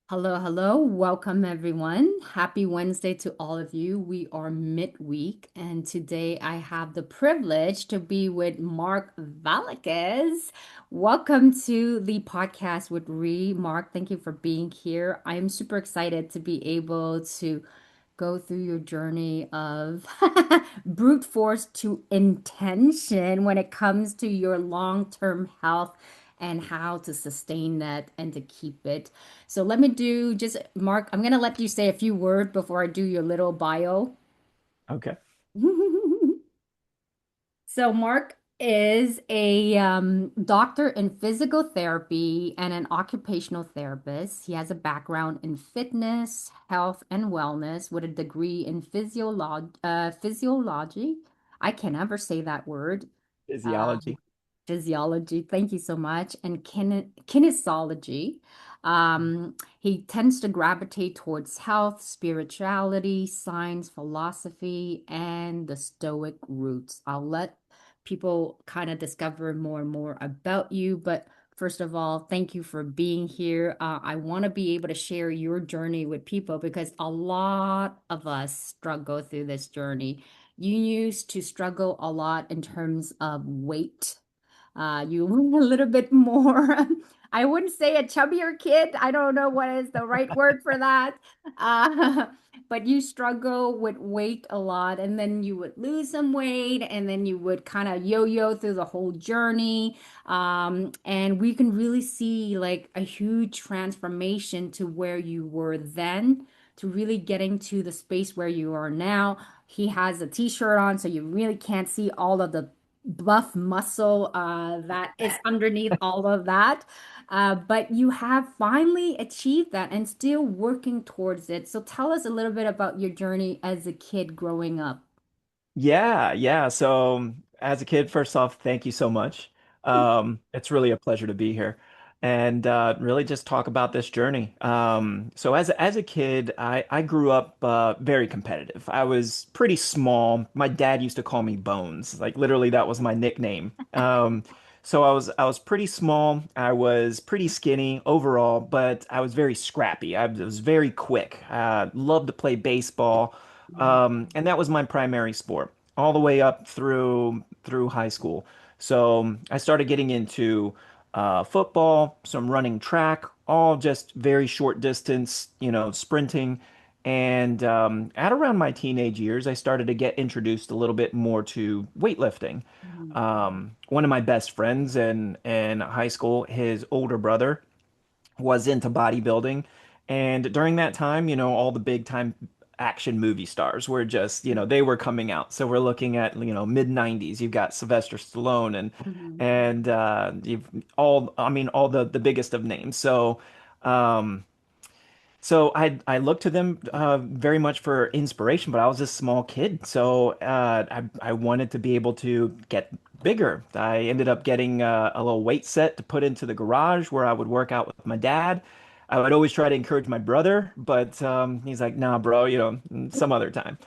Hello, hello. Welcome, everyone. Happy Wednesday to all of you. We are midweek, and today I have the privilege to be with Mark Valequez. Welcome to the podcast with Ree. Mark, thank you for being here. I am super excited to be able to go through your journey of brute force to intention when it comes to your long-term health and how to sustain that and to keep it. So let me do just, Mark, I'm going to let you say a few words before I do your little bio. Okay. So Mark is a doctor in physical therapy and an occupational therapist. He has a background in fitness, health, and wellness with a degree in physiology. I can never say that word. Physiology. Physiology. Thank you so much. And kinesiology. He tends to gravitate towards health, spirituality, science, philosophy, and the Stoic roots. I'll let people kind of discover more and more about you. But first of all, thank you for being here. I want to be able to share your journey with people because a lot of us struggle through this journey. You used to struggle a lot in terms of weight. You were a little bit more, I wouldn't say a chubbier kid. I don't know what is the right word for that. Uh, but you struggle with weight a lot, and then you would lose some weight, and then you would kind of yo-yo through the whole journey. And we can really see like a huge transformation to where you were then to really getting to the space where you are now. He has a t-shirt on, so you really can't see all of the buff muscle that is underneath all of that. But you have finally achieved that and still working towards it. So tell us a little bit about your journey as a kid growing up. Yeah. So, as a kid, first off, thank you so much. It's really a pleasure to be here and really just talk about this journey. So, as a kid, I grew up very competitive. I was pretty small. My dad used to call me Bones. Like literally, that was my nickname. So I was pretty small. I was pretty skinny overall, but I was very scrappy. I was very quick. Loved to play baseball. Mhm. And that was my primary sport all the way up through high school. So I started getting into football, some running track, all just very short distance, sprinting. And at around my teenage years, I started to get introduced a little bit more to weightlifting. Mhm. One of my best friends in high school, his older brother, was into bodybuilding. And during that time, all the big time action movie stars were just, they were coming out. So we're looking at, mid 90s. You've got Sylvester Stallone and Mhm. and you've I mean all the biggest of names. Um so I looked to them very much for inspiration, but I was a small kid, so I wanted to be able to get bigger. I ended up getting a little weight set to put into the garage where I would work out with my dad. I would always try to encourage my brother, but he's like, "Nah, bro, some other time."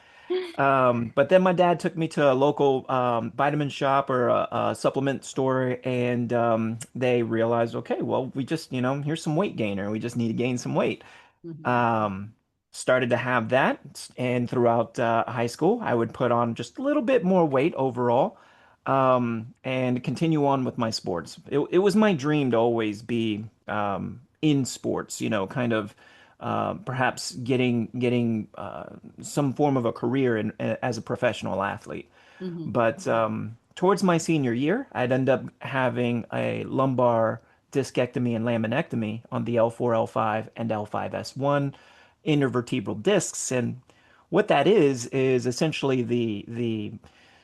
But then my dad took me to a local vitamin shop or a supplement store, and they realized, okay, well, we just, here's some weight gainer. We just need to gain some weight. Mhm. Um, Started to have that, and throughout high school, I would put on just a little bit more weight overall, and continue on with my sports. It was my dream to always be in sports, kind of perhaps getting some form of a career as a professional athlete. Mhm. But towards my senior year, I'd end up having a lumbar discectomy and laminectomy on the L4, L5, and L5S1 intervertebral discs. And what that is essentially the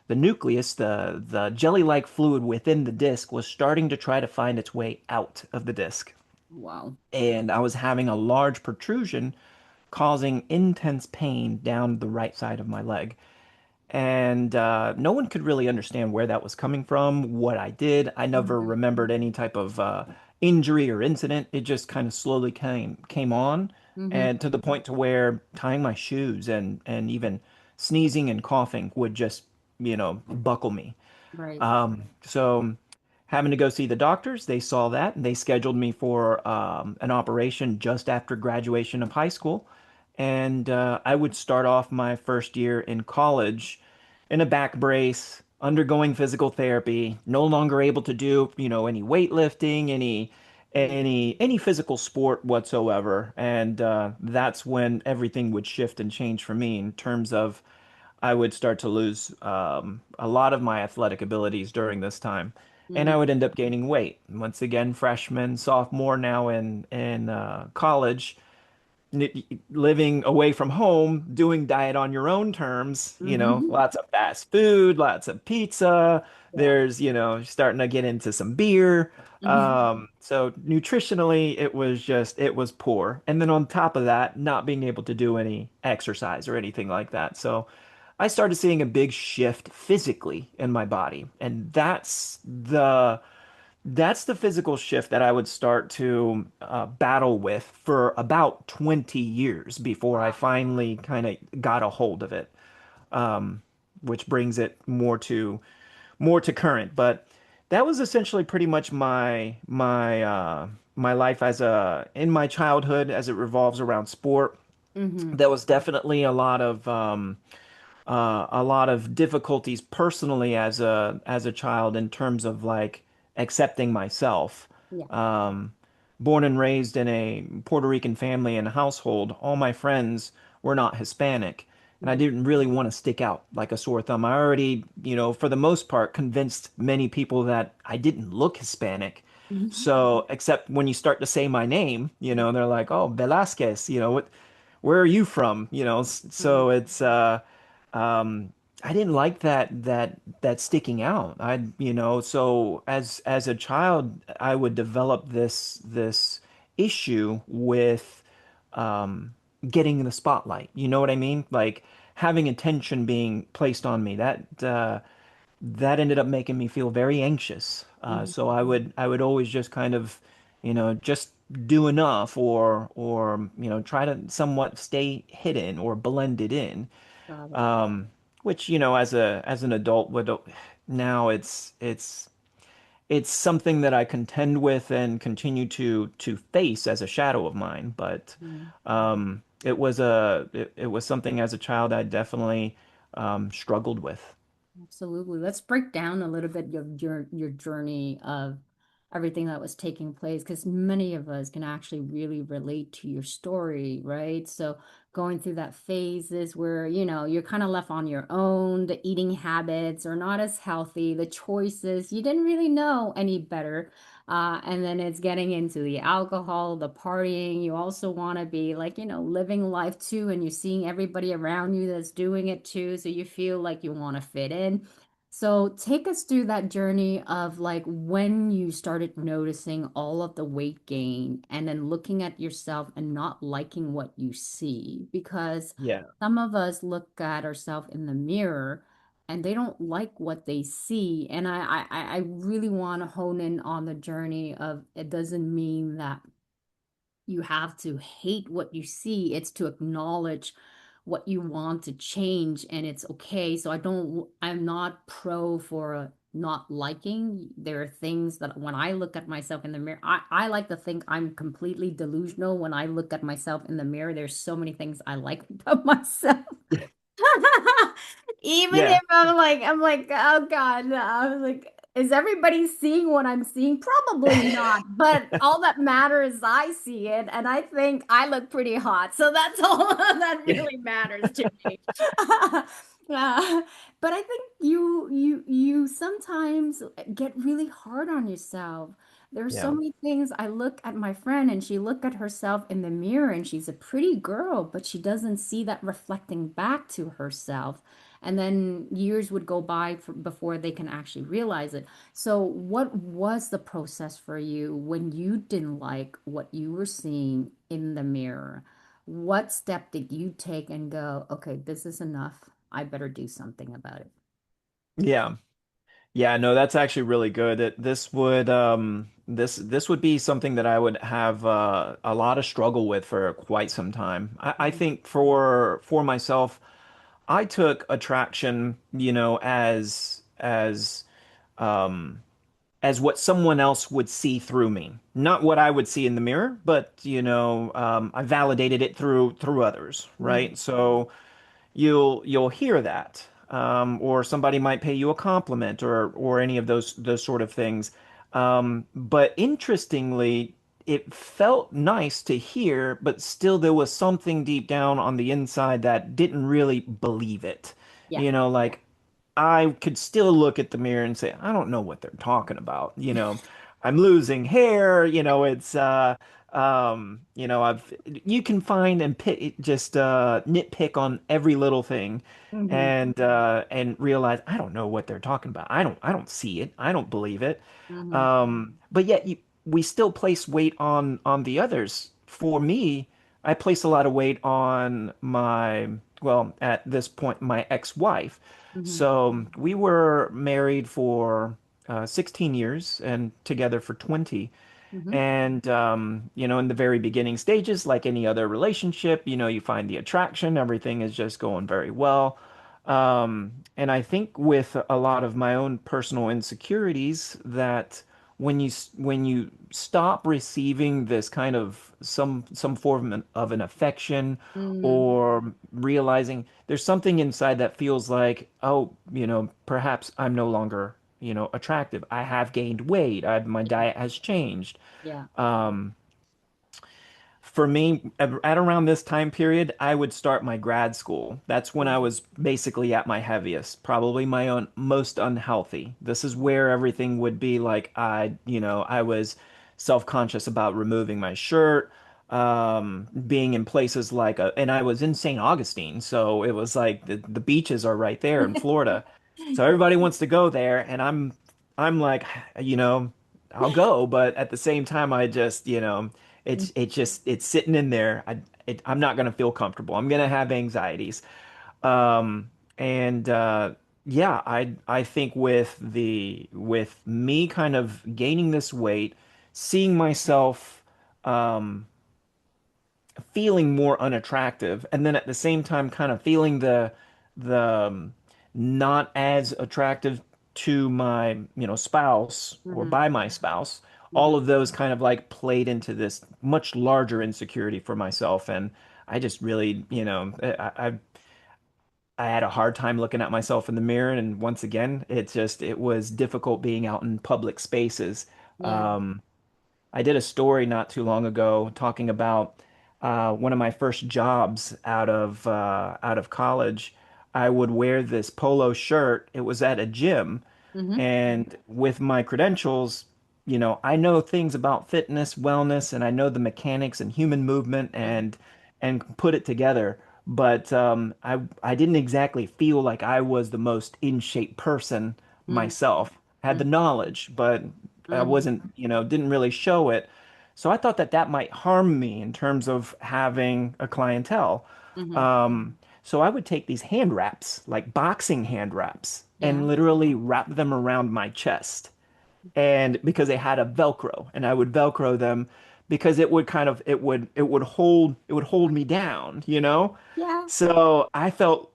nucleus, the jelly-like fluid within the disc was starting to try to find its way out of the disc. Wow. And I was having a large protrusion causing intense pain down the right side of my leg. And no one could really understand where that was coming from, what I did. I never Mhm. remembered any type of injury or incident. It just kind of slowly came on, Mhm. and to the point to where tying my shoes and even sneezing and coughing would just, buckle me. Right. So having to go see the doctors. They saw that and they scheduled me for an operation just after graduation of high school. And I would start off my first year in college in a back brace, undergoing physical therapy, no longer able to do, any weightlifting, Mm, any physical sport whatsoever. And that's when everything would shift and change for me in terms of I would start to lose a lot of my athletic abilities during this time, and I mm, would end up gaining weight. Once again, freshman, sophomore, now in college, living away from home, doing diet on your own terms, mhm. lots of fast food, lots of pizza. Yeah. There's, starting to get into some beer. Mhm. So nutritionally, it was poor. And then on top of that, not being able to do any exercise or anything like that. So I started seeing a big shift physically in my body. And that's the physical shift that I would start to battle with for about 20 years before I Wow. finally kind of got a hold of it, which brings it more to current. But that was essentially pretty much my life as a in my childhood as it revolves around sport. Hmm. There was definitely a lot of difficulties personally as a child in terms of like accepting myself. Yeah. Um, Born and raised in a Puerto Rican family and household, all my friends were not Hispanic, and I Mm. didn't really want to stick out like a sore thumb. I already, for the most part, convinced many people that I didn't look Hispanic. Mhm. So, except when you start to say my name, they're like, "Oh, Velasquez, where are you from?" Mhm. So um, I didn't like that sticking out. So as a child, I would develop this issue with um, getting in the spotlight. You know what I mean? Like having attention being placed on me. That ended up making me feel very anxious. So Mhm. I would always just kind of, just do enough or try to somewhat stay hidden or blended in. Got it. Which, as an adult would now it's something that I contend with and continue to face as a shadow of mine. But Mhm. it was something as a child I definitely struggled with. Absolutely. Let's break down a little bit your journey of everything that was taking place, because many of us can actually really relate to your story, right? So going through that phases where, you're kind of left on your own, the eating habits are not as healthy, the choices, you didn't really know any better. And then it's getting into the alcohol, the partying. You also want to be like, living life too, and you're seeing everybody around you that's doing it too. So you feel like you want to fit in. So take us through that journey of like when you started noticing all of the weight gain and then looking at yourself and not liking what you see. Because Yeah. some of us look at ourselves in the mirror and they don't like what they see. And I really want to hone in on the journey of it doesn't mean that you have to hate what you see. It's to acknowledge what you want to change, and it's okay. So I'm not pro for not liking. There are things that when I look at myself in the mirror, I like to think I'm completely delusional when I look at myself in the mirror. There's so many things I like about myself. Even Yeah. if I'm like, oh God, no. I was like, is everybody seeing what I'm seeing? Probably not. But all that matters is I see it, and I think I look pretty hot. So that's all that Yeah. really matters to me. But I think you sometimes get really hard on yourself. There's so Yeah. many things. I look at my friend and she looked at herself in the mirror and she's a pretty girl, but she doesn't see that reflecting back to herself. And then years would go by before they can actually realize it. So, what was the process for you when you didn't like what you were seeing in the mirror? What step did you take and go, okay, this is enough. I better do something about it. Yeah. Yeah, no, that's actually really good. This would be something that I would have a lot of struggle with for quite some time. I Mhm. think for myself, I took attraction, um as what someone else would see through me. Not what I would see in the mirror, but I validated it through others, Mm-hmm. right? So you'll hear that, or somebody might pay you a compliment, or any of those sort of things. But interestingly, it felt nice to hear, but still there was something deep down on the inside that didn't really believe it. Yeah. Like I could still look at the mirror and say, I don't know what they're talking about. I'm losing hair, I've you can find and just nitpick on every little thing Mm-hmm. and realize I don't know what they're talking about. I don't see it. I don't believe it. Mm-hmm. But yet we still place weight on the others. For me, I place a lot of weight on well, at this point, my ex-wife. Mm-hmm. So we were married for 16 years and together for 20. Mm-hmm. And, in the very beginning stages, like any other relationship, you find the attraction, everything is just going very well. And I think with a lot of my own personal insecurities, that when you stop receiving this kind of some form of an affection, Mm-hmm. or realizing there's something inside that feels like, oh, perhaps I'm no longer, attractive. I have gained weight. My Yeah. diet has changed. Yeah. For me, at around this time period, I would start my grad school. That's when I Mm-hmm. was basically at my heaviest, probably my own most unhealthy. This is where everything would be like I was self-conscious about removing my shirt, being in places like and I was in St. Augustine, so it was like the beaches are right there in Florida. So everybody wants to go there, and I'm like, you know, I'll go, but at the same time, I just, it's sitting in there. I'm not gonna feel comfortable. I'm gonna have anxieties. And yeah, I think with me kind of gaining this weight, seeing myself feeling more unattractive, and then at the same time kind of feeling the not as attractive to my spouse or Mm-hmm. by my spouse. Mm-hmm. All of those kind of like played into this much larger insecurity for myself, and I just really, I had a hard time looking at myself in the mirror, and once again, it was difficult being out in public spaces. Yeah. Um, I did a story not too long ago talking about one of my first jobs out of college. I would wear this polo shirt. It was at a gym, Mm-hmm. and with my credentials, I know things about fitness, wellness, and I know the mechanics and human movement and put it together. But I didn't exactly feel like I was the most in shape person myself. I had the knowledge, but I Mm-hmm. wasn't, didn't really show it. So I thought that that might harm me in terms of having a clientele. Mm-hmm. So I would take these hand wraps, like boxing hand wraps, Yeah. and literally wrap them around my chest. And because they had a Velcro, and I would Velcro them because it would kind of it would hold me down, you know? Yeah. So I felt,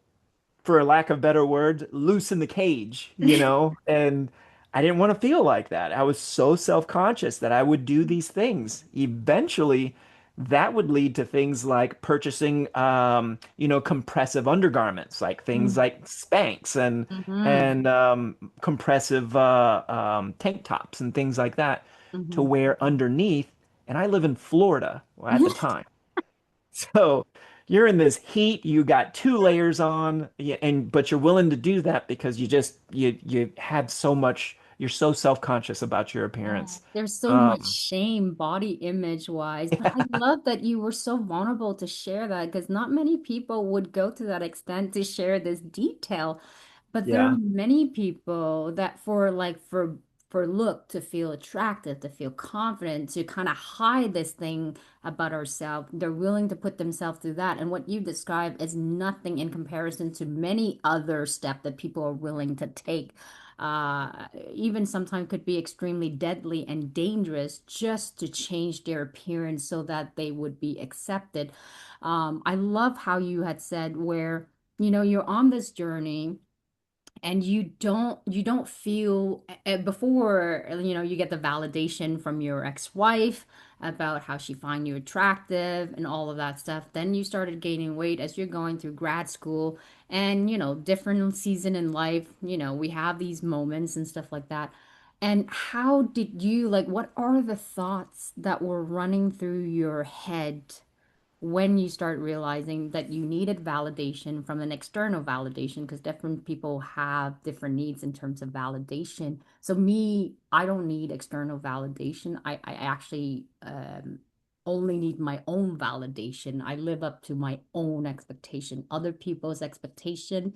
for a lack of better word, loose in the cage, and I didn't want to feel like that. I was so self-conscious that I would do these things. Eventually, that would lead to things like purchasing, compressive undergarments, like things like Spanx and Mm-hmm. and compressive tank tops and things like that to Mm-hmm. wear underneath. And I live in Florida at the time. So you're in this heat, you got two layers on, yeah, and but you're willing to do that because you had so much, you're so self-conscious about your Yeah, appearance. there's so much Um, shame body image wise, but I love that you were so vulnerable to share that because not many people would go to that extent to share this detail. But there are yeah. many people that for look to feel attractive, to feel confident, to kind of hide this thing about ourselves. They're willing to put themselves through that. And what you described is nothing in comparison to many other steps that people are willing to take. Even sometimes could be extremely deadly and dangerous just to change their appearance so that they would be accepted. I love how you had said where, you're on this journey and you don't feel before you get the validation from your ex-wife about how she find you attractive and all of that stuff. Then you started gaining weight as you're going through grad school, and different season in life, we have these moments and stuff like that. And how did you, like, what are the thoughts that were running through your head when you start realizing that you needed validation from an external validation, because different people have different needs in terms of validation. So me, I don't need external validation. I actually only need my own validation. I live up to my own expectation. Other people's expectation,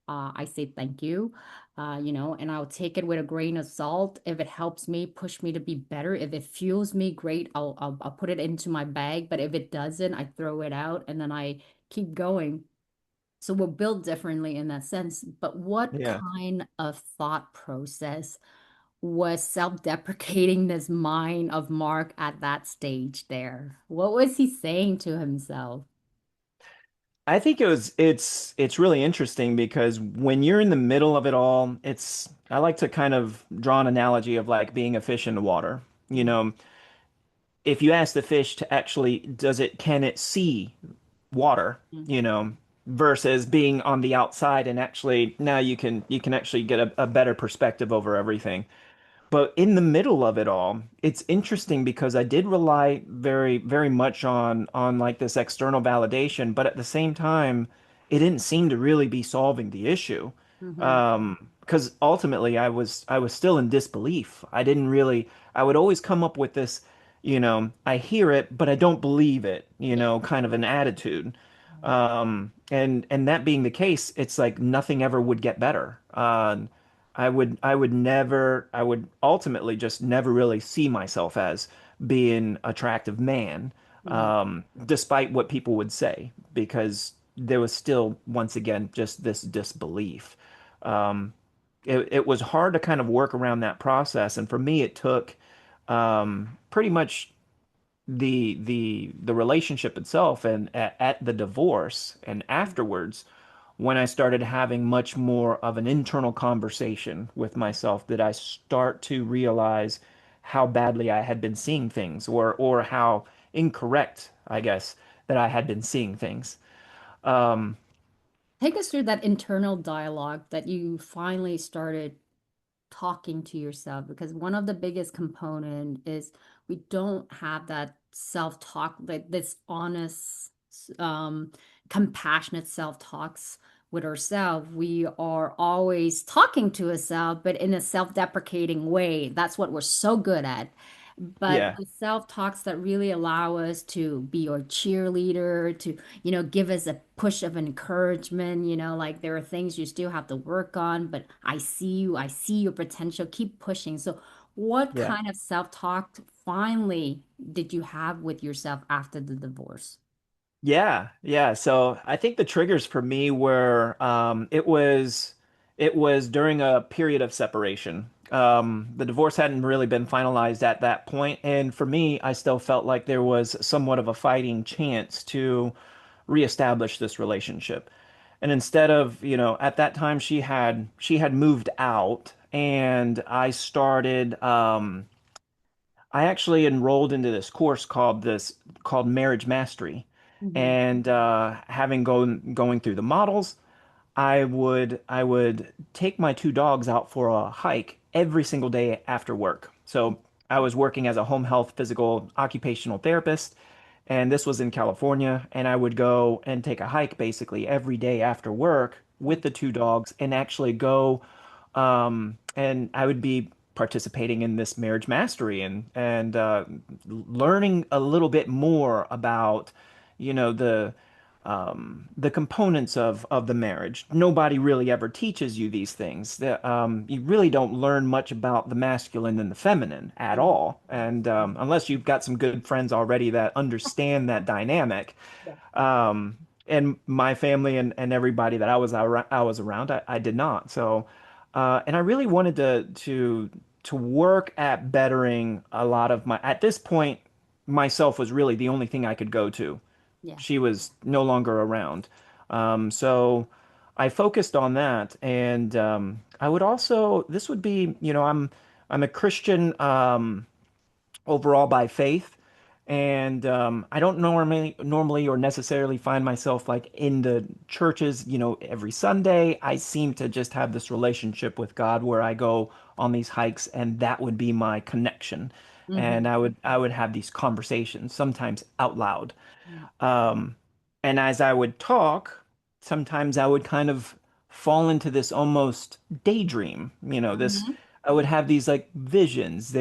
I say thank you, and I'll take it with a grain of salt. If it helps me, push me to be better. If it fuels me, great. I'll put it into my bag. But if it doesn't, I throw it out and then I keep going. So we're built differently in that sense. But what Yeah. kind of thought process was self-deprecating this mind of Mark at that stage there? What was he saying to himself? I think it's really interesting because when you're in the middle of it all, I like to kind of draw an analogy of like being a fish in the water. You Mhm. know, if you ask the fish to actually can it see water, versus being on the outside and actually now you can actually get a better perspective over everything. But in the middle of it all, it's interesting because I did rely very, very much on like this external validation, but at the same time, it didn't seem to really be solving the issue. Mhm. Because ultimately I was still in disbelief. I would always come up with this, I hear it, but I don't believe it, Yeah. kind of an attitude. And that being the case, it's like nothing ever would get better. I would ultimately just never really see myself as being attractive man, Yeah. despite what people would say, because there was still, once again, just this disbelief. Um, it was hard to kind of work around that process, and for me, it took pretty much the relationship itself and at the divorce and afterwards when I started having much more of an internal conversation with myself did I start to realize how badly I had been seeing things or how incorrect, I guess, that I had been seeing things. Um, Take us through that internal dialogue that you finally started talking to yourself, because one of the biggest component is we don't have that self-talk, like this honest, um, compassionate self-talks with ourselves. We are always talking to ourselves, but in a self-deprecating way. That's what we're so good at. But yeah. the self-talks that really allow us to be your cheerleader, to, give us a push of encouragement, like there are things you still have to work on, but I see you, I see your potential, keep pushing. So what Yeah. kind of self-talk finally did you have with yourself after the divorce? Yeah, yeah. So I think the triggers for me were it was during a period of separation. The divorce hadn't really been finalized at that point, and for me, I still felt like there was somewhat of a fighting chance to reestablish this relationship. And instead of, at that time she had moved out, and I actually enrolled into this course called Marriage Mastery, Mhm. and having going through the models, I would take my two dogs out for a hike every single day after work. So I was working as a home health physical occupational therapist, and this was in California, and I would go and take a hike basically every day after work with the two dogs and actually go and I would be participating in this marriage mastery and learning a little bit more about, the components of the marriage. Nobody really ever teaches you these things. You really don't learn much about the masculine and the feminine at Mhm. all, and unless you've got some good friends already that understand that dynamic. Yeah. Um, and my family and everybody that I was around, I did not. So, and I really wanted to work at bettering a lot of my. At this point, myself was really the only thing I could go to. Yeah. She was no longer around. So. I focused on that, and I would also this would be, I'm a Christian overall by faith, and I don't normally or necessarily find myself like in the churches, every Sunday. I seem to just have this relationship with God where I go on these hikes, and that would be my connection, and Hmm. I would have these conversations sometimes out loud. Um, and as I would talk, sometimes I would kind of fall into this almost daydream, Hmm. I would have these like visions.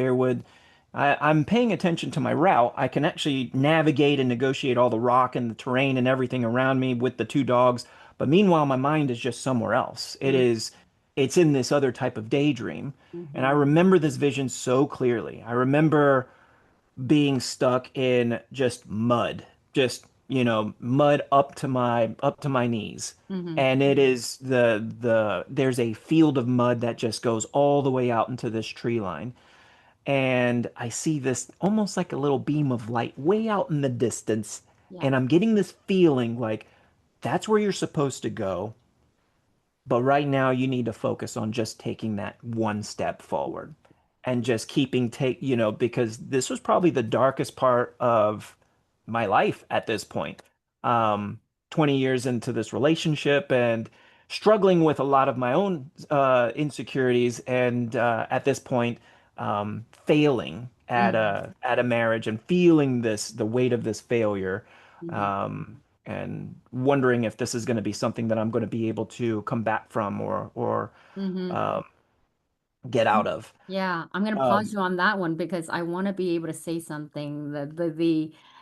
I'm paying attention to my route. I can actually navigate and negotiate all the rock and the terrain and everything around me with the two dogs. But meanwhile, my mind is just somewhere else. It's in this other type of daydream. And I Hmm. remember this vision so clearly. I remember being stuck in just mud, just, mud up to my knees. Hmm. And it is there's a field of mud that just goes all the way out into this tree line. And I see this almost like a little beam of light way out in the distance. Yeah. And I'm getting this feeling like that's where you're supposed to go. But right now, you need to focus on just taking that one step forward and just keeping because this was probably the darkest part of my life at this point. Um, 20 years into this relationship and struggling with a lot of my own insecurities, and at this point, failing at Hmm. a marriage and feeling the weight of this failure. Hmm. And wondering if this is going to be something that I'm going to be able to come back from or Hmm. um, get out of. Yeah, I'm gonna pause Um, you on that one because I want to be able to say something.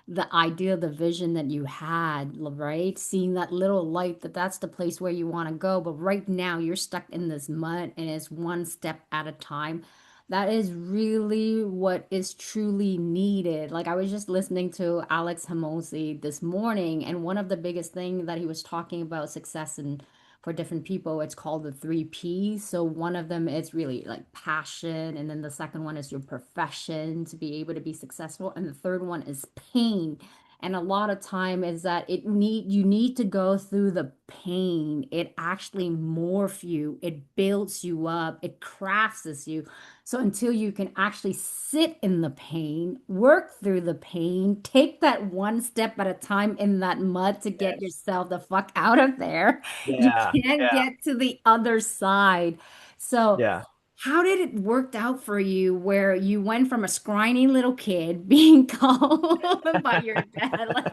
The idea, the vision that you had, right? Seeing that little light, that's the place where you want to go. But right now you're stuck in this mud and it's one step at a time. That is really what is truly needed. Like I was just listening to Alex Hamosi this morning, and one of the biggest thing that he was talking about success and for different people, it's called the three P's. So one of them is really like passion, and then the second one is your profession to be able to be successful, and the third one is pain. And a lot of time is that you need to go through the pain. It actually morphs you, it builds you up, it crafts you. So until you can actually sit in the pain, work through the pain, take that one step at a time in that mud to get yes. yourself the fuck out of there, you Yeah. can't Yeah. get to the other side. So, Yeah. how did it work out for you where you went from a scrawny little kid being called by your dad, like,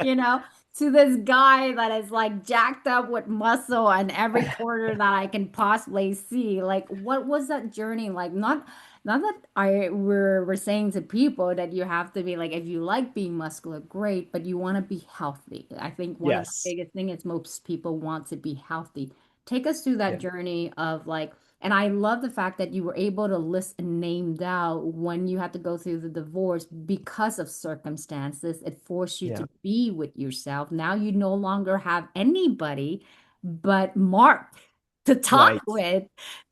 you know, to this guy that is like jacked up with muscle and every quarter that I can possibly see? Like, what was that journey like? Not that we're saying to people that you have to be like, if you like being muscular, great, but you want to be healthy. I think one of the Yes. biggest things is most people want to be healthy. Take us through that Yeah. journey of like, and I love the fact that you were able to list and named out when you had to go through the divorce because of circumstances. It forced you Yeah. to be with yourself. Now you no longer have anybody but Mark to talk Right. with,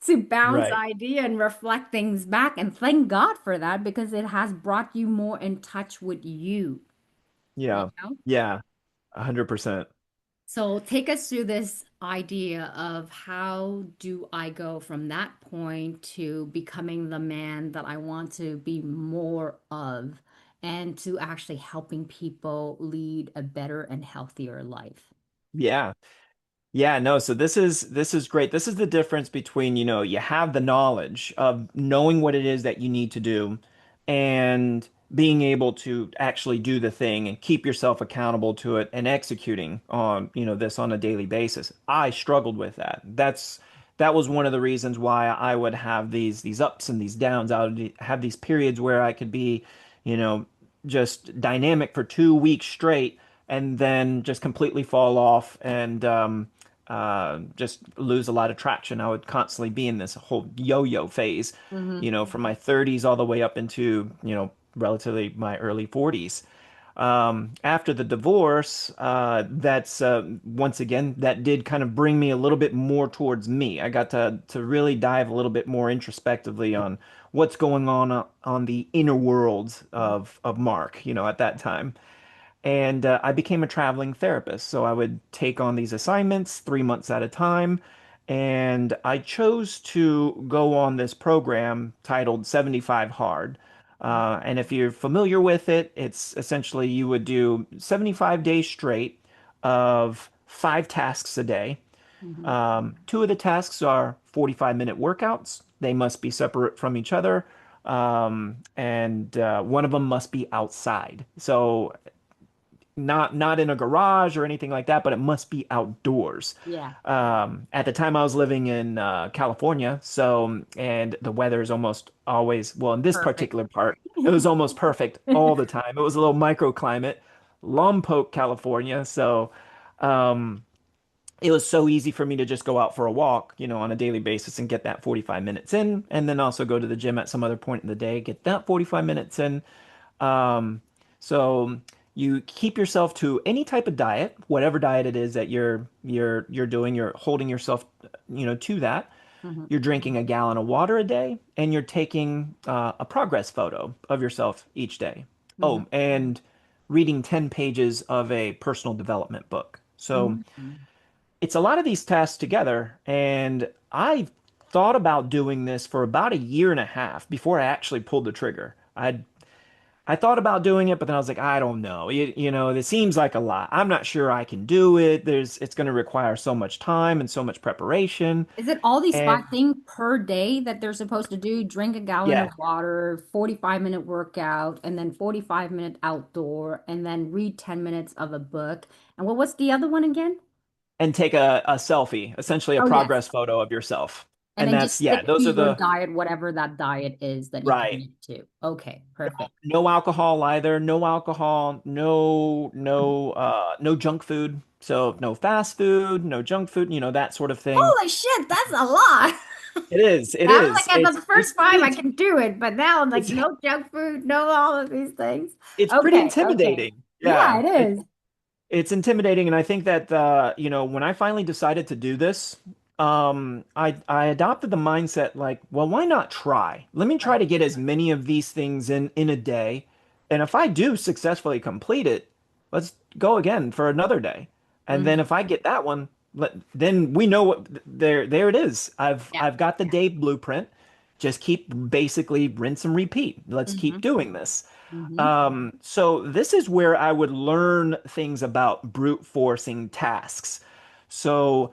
to bounce Right. idea and reflect things back. And thank God for that because it has brought you more in touch with you Yeah. know? Yeah. 100%. So take us through this idea of how do I go from that point to becoming the man that I want to be more of and to actually helping people lead a better and healthier life. Yeah. Yeah, no, so this is great. This is the difference between, you have the knowledge of knowing what it is that you need to do and being able to actually do the thing and keep yourself accountable to it and executing on, this on a daily basis. I struggled with that. That was one of the reasons why I would have these ups and these downs. I would have these periods where I could be, you know, just dynamic for 2 weeks straight and then just completely fall off and just lose a lot of traction. I would constantly be in this whole yo-yo phase, Hmm. from my 30s all the way up into, relatively my early 40s. After the divorce, that's once again that did kind of bring me a little bit more towards me. I got to really dive a little bit more introspectively on what's going on the inner world of Mark, at that time. And I became a traveling therapist. So I would take on these assignments 3 months at a time. And I chose to go on this program titled 75 Hard. And if you're familiar with it, it's essentially you would do 75 days straight of 5 tasks a day. Mm-hmm. Two of the tasks are 45-minute workouts. They must be separate from each other. And one of them must be outside. So not in a garage or anything like that, but it must be outdoors. Yeah. At the time, I was living in California, so and the weather is almost always, well, in this Perfect. particular part, it was almost perfect all the time. It was a little microclimate, Lompoc, California, so um, it was so easy for me to just go out for a walk, on a daily basis and get that 45 minutes in, and then also go to the gym at some other point in the day, get that 45 minutes in. Um, so you keep yourself to any type of diet, whatever diet it is that you're doing, you're holding yourself, to that. Mm-hmm. You're drinking a gallon of water a day, and you're taking a progress photo of yourself each day. Mm-hmm. Oh, and reading 10 pages of a personal development book. So Mm-hmm. it's a lot of these tasks together, and I thought about doing this for about a year and a half before I actually pulled the trigger. I thought about doing it, but then I was like, I don't know. It seems like a lot. I'm not sure I can do it. It's going to require so much time and so much preparation. Is it all these And five things per day that they're supposed to do? Drink a gallon of yeah, water, 45-minute workout, and then 45-minute outdoor, and then read 10 minutes of a book. And what's the other one again? and take a selfie, essentially a Oh, yes. progress photo of yourself. And And then just that's, yeah, stick to those are your the diet, whatever that diet is that you right. commit to. Okay, perfect. No alcohol either. No alcohol, no junk food. So no fast food, no junk food, that sort of thing. Holy shit, that's a lot. It is. It I was is. like, at the It's first five, I pretty can do it, but now I'm like, it's no junk food, no all of these things. it's pretty Okay, okay. intimidating. Yeah, Yeah. it is. It's intimidating, and I think that when I finally decided to do this, I adopted the mindset like, well, why not try? Let me try Right. to get as many of these things in a day, and if I do successfully complete it, let's go again for another day. And then Hmm. if I get that one, then we know what there it is. I've Yeah. I've got the day blueprint. Just keep basically rinse and repeat. Let's keep Hmm. doing this. Hmm. So this is where I would learn things about brute forcing tasks. So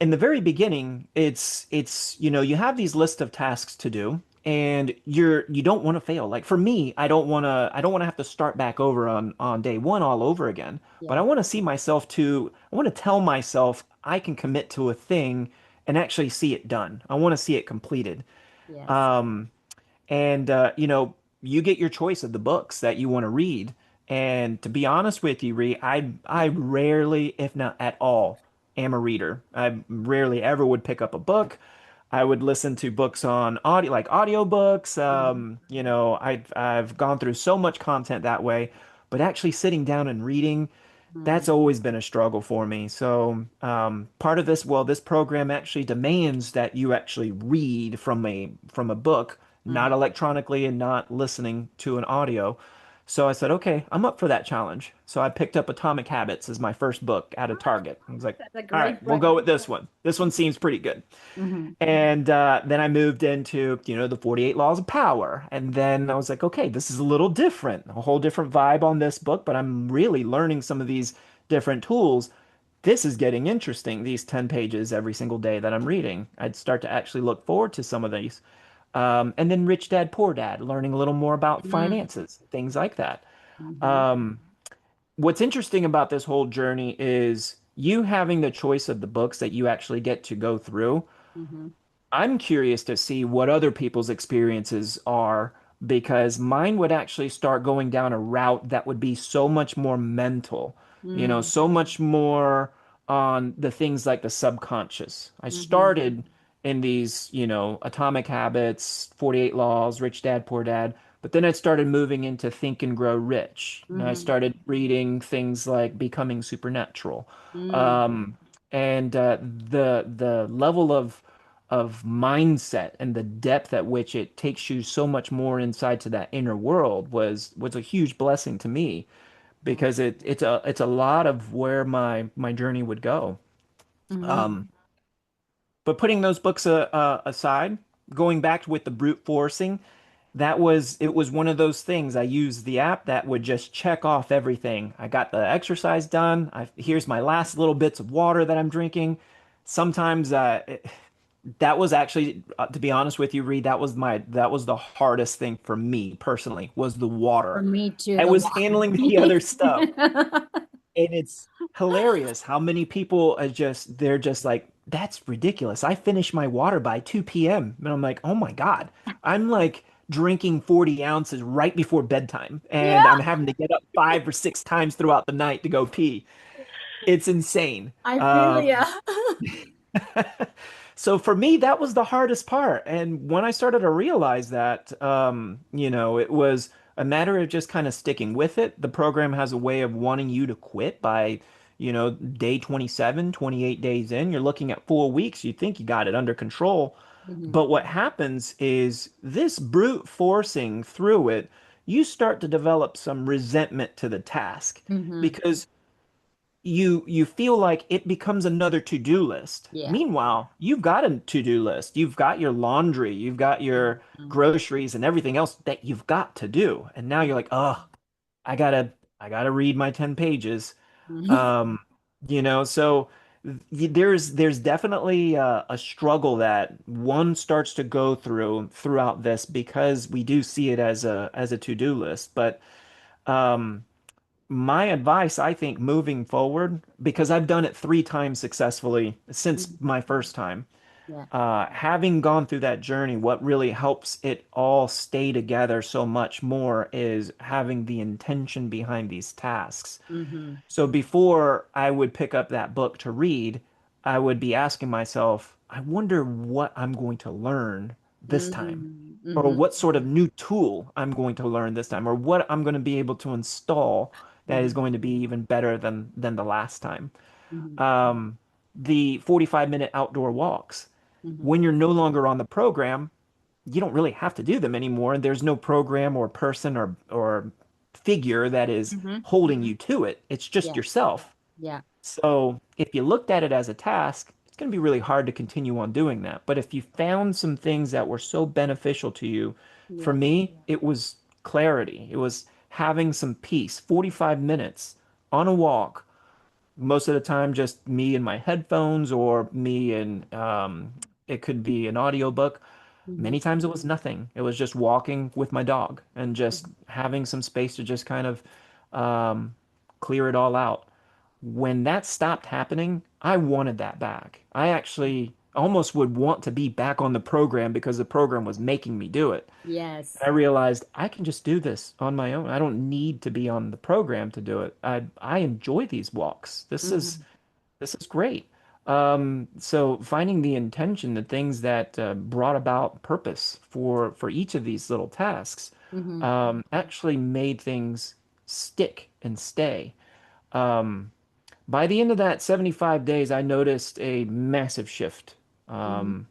in the very beginning, it's you have these list of tasks to do, and you don't want to fail. Like for me, I don't want to have to start back over on day one all over again. But I Yeah. want to see myself to I want to tell myself I can commit to a thing and actually see it done. I want to see it completed. Yes. Um, and you get your choice of the books that you want to read. And to be honest with you, Ree, I rarely, if not at all, am a reader. I rarely ever would pick up a book. I would listen to books on audio, like audiobooks. Hmm. I've gone through so much content that way, but actually sitting down and reading, that's always been a struggle for me. So part of this, well, this program actually demands that you actually read from a book, not Hmm. electronically and not listening to an audio. So I said, okay, I'm up for that challenge. So I picked up Atomic Habits as my first book at a Target. I was like, That's a all right, great we'll book. go with this one. This one seems pretty good. Hmm. And then I moved into, the 48 Laws of Power. And then I was like, okay, this is a little different, a whole different vibe on this book, but I'm really learning some of these different tools. This is getting interesting, these 10 pages every single day that I'm reading. I'd start to actually look forward to some of these. And then Rich Dad, Poor Dad, learning a little more about finances, things like that. Hmm. Um, what's interesting about this whole journey is you having the choice of the books that you actually get to go through. Hmm. I'm curious to see what other people's experiences are because mine would actually start going down a route that would be so much more mental, Hmm. so much more on the things like the subconscious. I Hmm. started in these, Atomic Habits, 48 Laws, Rich Dad, Poor Dad, but then I started moving into Think and Grow Rich. And I Hmm. started reading things like Becoming Supernatural. Hmm. Um, and the level of mindset and the depth at which it takes you so much more inside to that inner world was a huge blessing to me. Wow. because it's a lot of where my journey would go. Mm-hmm. Um, but putting those books aside, going back with the brute forcing, it was one of those things. I used the app that would just check off everything. I got the exercise done. Here's my last little bits of water that I'm drinking. Sometimes that was actually, to be honest with you, Reed, that was the hardest thing for me personally was the For water. me too, I the was water. handling the other stuff. And it's hilarious how many people are they're just like, that's ridiculous. I finish my water by 2 p.m. And I'm like, oh my God. I'm like drinking 40 ounces right before bedtime. And Yeah, I'm having to get up 5 or 6 times throughout the night to go pee. It's insane. I feel ya. So for me, that was the hardest part. And when I started to realize that, it was a matter of just kind of sticking with it. The program has a way of wanting you to quit by, day 27, 28 days in. You're looking at 4 weeks. You think you got it under control. Hmm. But what happens is this brute forcing through it, you start to develop some resentment to the task Hmm. because you feel like it becomes another to-do list. Yeah. Meanwhile, you've got a to-do list. You've got your laundry, you've got your Mhm. groceries and everything else that you've got to do. And now you're like, "Oh, I gotta I gotta read my 10 pages." Mhm. Um, so there's definitely a struggle that one starts to go throughout this because we do see it as a to-do list. But um my advice, I think, moving forward, because I've done it 3 times successfully since Mhm. my first time, Yeah. having gone through that journey, what really helps it all stay together so much more is having the intention behind these tasks. Hmm. So before I would pick up that book to read, I would be asking myself, I wonder what I'm going to learn this time, Hmm. or Hmm. what sort of new tool I'm going to learn this time, or what I'm going to be able to install that is Hmm. going to be even better than the last time. Hmm. Um, the 45-minute outdoor walks. Hmm. When you're no longer on the program, you don't really have to do them anymore. There's no program or person or figure that is Hmm. holding you to it. It's just Yeah. yourself. Yeah. So if you looked at it as a task, it's going to be really hard to continue on doing that. But if you found some things that were so beneficial to you, for Yeah. me, it was clarity. It was having some peace, 45 minutes on a walk, most of the time just me and my headphones or me and it could be an audiobook. Hmm. Many times it was nothing. It was just walking with my dog and just Hmm. having some space to just kind of um, clear it all out. When that stopped happening, I wanted that back. I actually almost would want to be back on the program because the program was making me do it. Yes. I realized I can just do this on my own. I don't need to be on the program to do it. I enjoy these walks. Hmm. This is great. So finding the intention, the things that brought about purpose for each of these little tasks, Hmm. actually made things stick and stay. Um, by the end of that 75 days, I noticed a massive shift. Hmm. Um,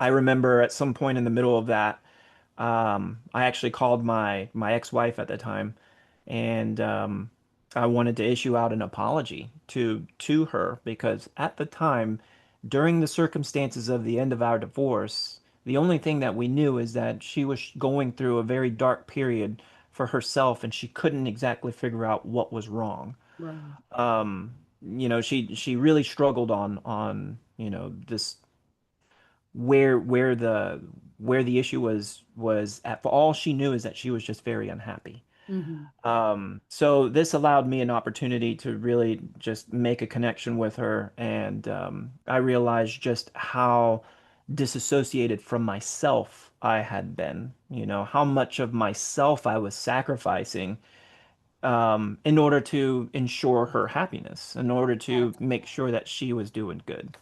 I remember at some point in the middle of that, I actually called my ex-wife at the time, and I wanted to issue out an apology to her because at the time, during the circumstances of the end of our divorce, the only thing that we knew is that she was going through a very dark period for herself, and she couldn't exactly figure out what was wrong. Right. She really struggled on this where the issue was at. For all she knew is that she was just very unhappy. Hmm. So this allowed me an opportunity to really just make a connection with her, and I realized just how disassociated from myself I had been, how much of myself I was sacrificing in order to ensure her happiness, in order Yes. to make sure that she was doing good.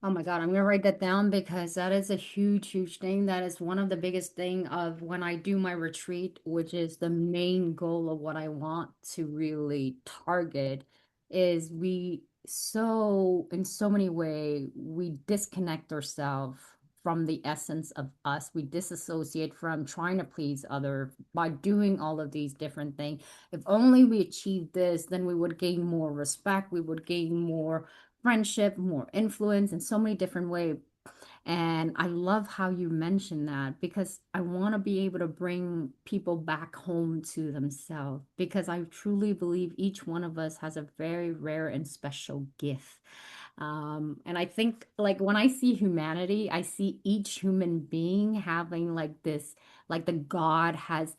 Oh my God, I'm gonna write that down because that is a huge, huge thing. That is one of the biggest thing of when I do my retreat, which is the main goal of what I want to really target, is we so in so many way we disconnect ourselves from the essence of us. We disassociate from trying to please other by doing all of these different things. If only we achieved this, then we would gain more respect, we would gain more friendship, more influence in so many different ways. And I love how you mentioned that because I want to be able to bring people back home to themselves because I truly believe each one of us has a very rare and special gift. And I think like when I see humanity, I see each human being having like this, like the God has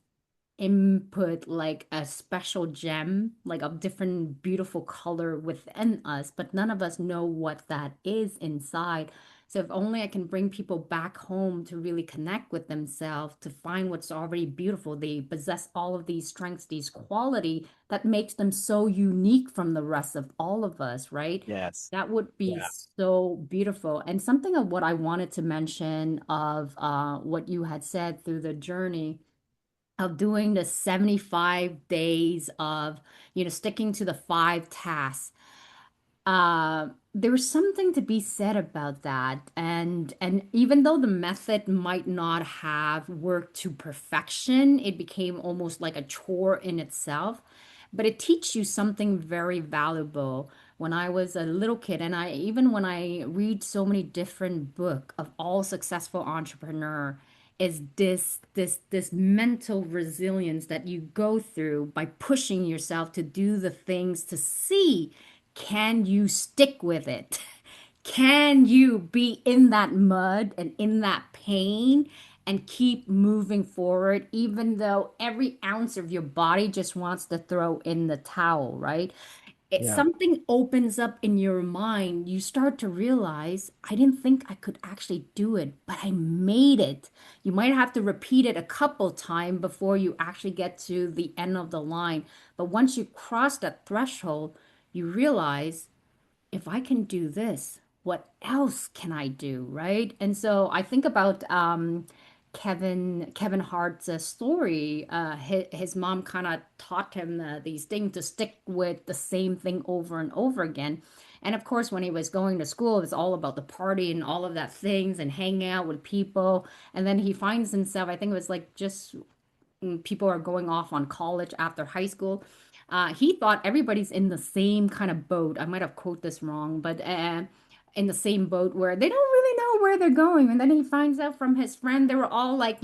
input like a special gem, like a different beautiful color within us, but none of us know what that is inside. So if only I can bring people back home to really connect with themselves, to find what's already beautiful. They possess all of these strengths, these quality that makes them so unique from the rest of all of us, right? Yes. That would be Yeah. so beautiful. And something of what I wanted to mention of what you had said through the journey of doing the 75 days of, sticking to the five tasks. There was something to be said about that. And even though the method might not have worked to perfection, it became almost like a chore in itself. But it teaches you something very valuable. When I was a little kid, and I even when I read so many different book of all successful entrepreneur, is this mental resilience that you go through by pushing yourself to do the things to see, can you stick with it? Can you be in that mud and in that pain and keep moving forward, even though every ounce of your body just wants to throw in the towel, right? Yeah. Something opens up in your mind. You start to realize, I didn't think I could actually do it, but I made it. You might have to repeat it a couple times before you actually get to the end of the line. But once you cross that threshold, you realize if I can do this, what else can I do, right? And so I think about Kevin Hart's story. His mom kind of taught him these things to stick with the same thing over and over again. And of course, when he was going to school, it was all about the party and all of that things and hanging out with people. And then he finds himself, I think it was like just people are going off on college after high school. He thought everybody's in the same kind of boat. I might have quoted this wrong, but in the same boat where they don't really know where they're going. And then he finds out from his friend they were all like,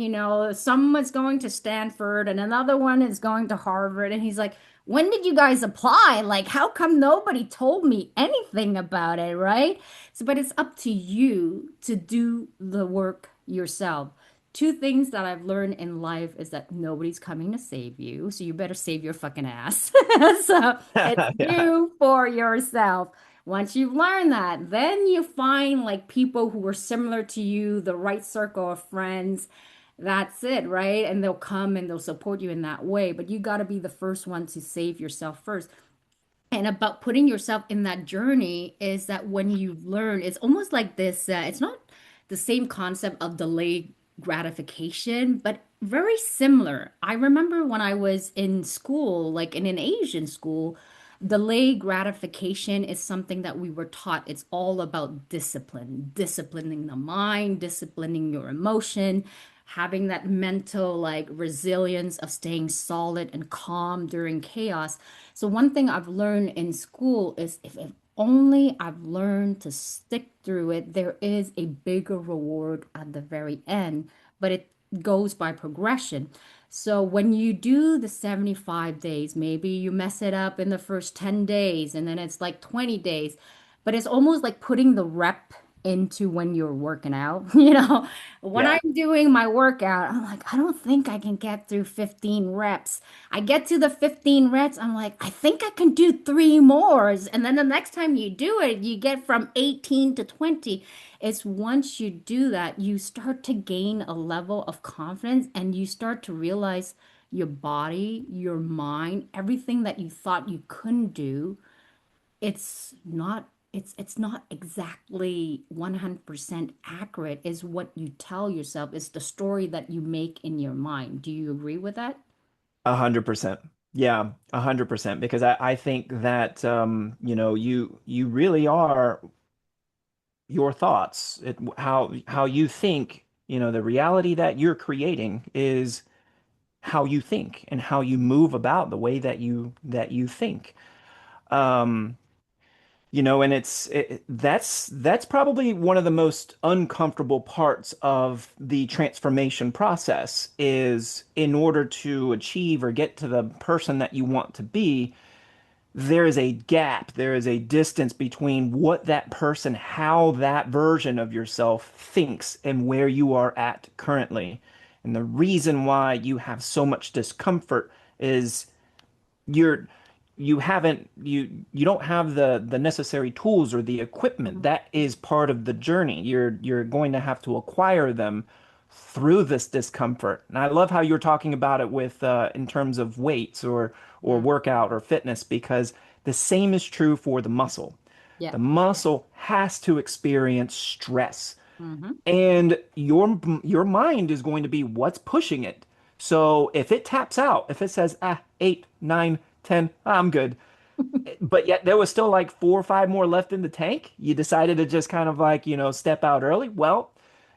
someone's going to Stanford and another one is going to Harvard. And he's like, when did you guys apply? Like, how come nobody told me anything about it, right? So, but it's up to you to do the work yourself. Two things that I've learned in life is that nobody's coming to save you, so you better save your fucking ass. So it's Yeah. you for yourself. Once you've learned that, then you find like people who are similar to you, the right circle of friends. That's it, right? And they'll come and they'll support you in that way. But you got to be the first one to save yourself first. And about putting yourself in that journey is that when you learn, it's almost like this, it's not the same concept of delayed gratification, but very similar. I remember when I was in school, like in an Asian school, delayed gratification is something that we were taught. It's all about discipline, disciplining the mind, disciplining your emotion, having that mental like resilience of staying solid and calm during chaos. So one thing I've learned in school is if only I've learned to stick through it, there is a bigger reward at the very end, but it goes by progression. So when you do the 75 days, maybe you mess it up in the first 10 days and then it's like 20 days, but it's almost like putting the rep into when you're working out. When Yeah. I'm doing my workout, I'm like, I don't think I can get through 15 reps. I get to the 15 reps, I'm like, I think I can do three more. And then the next time you do it, you get from 18 to 20. It's once you do that, you start to gain a level of confidence and you start to realize your body, your mind, everything that you thought you couldn't do, it's not exactly 100% accurate is what you tell yourself. It's the story that you make in your mind. Do you agree with that? 100%. Yeah, 100%. Because I think that you really are your thoughts, how you think, the reality that you're creating is how you think and how you move about the way that you think. Um, and that's probably one of the most uncomfortable parts of the transformation process is in order to achieve or get to the person that you want to be, there is a gap, there is a distance between what that person, how that version of yourself thinks and where you are at currently. And the reason why you have so much discomfort is you're you don't have the necessary tools or the equipment. Mhm. That is part of the journey. You're going to have to acquire them through this discomfort. And I love how you're talking about it with in terms of weights or Yeah. workout or fitness, because the same is true for the muscle. Yeah. The muscle has to experience stress. Hmm. And your mind is going to be what's pushing it. So if it taps out, if it says, 8, 9, 10, I'm good. But yet there was still like 4 or 5 more left in the tank. You decided to just kind of like, step out early. Well,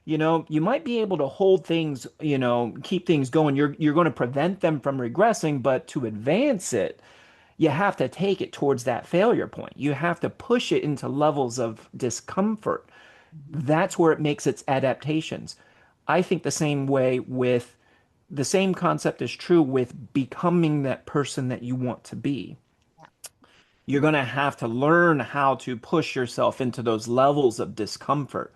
you might be able to hold things, keep things going. You're going to prevent them from regressing, but to advance it, you have to take it towards that failure point. You have to push it into levels of discomfort. That's where it makes its adaptations. I think the same concept is true with becoming that person that you want to be. You're going to have to learn how to push yourself into those levels of discomfort,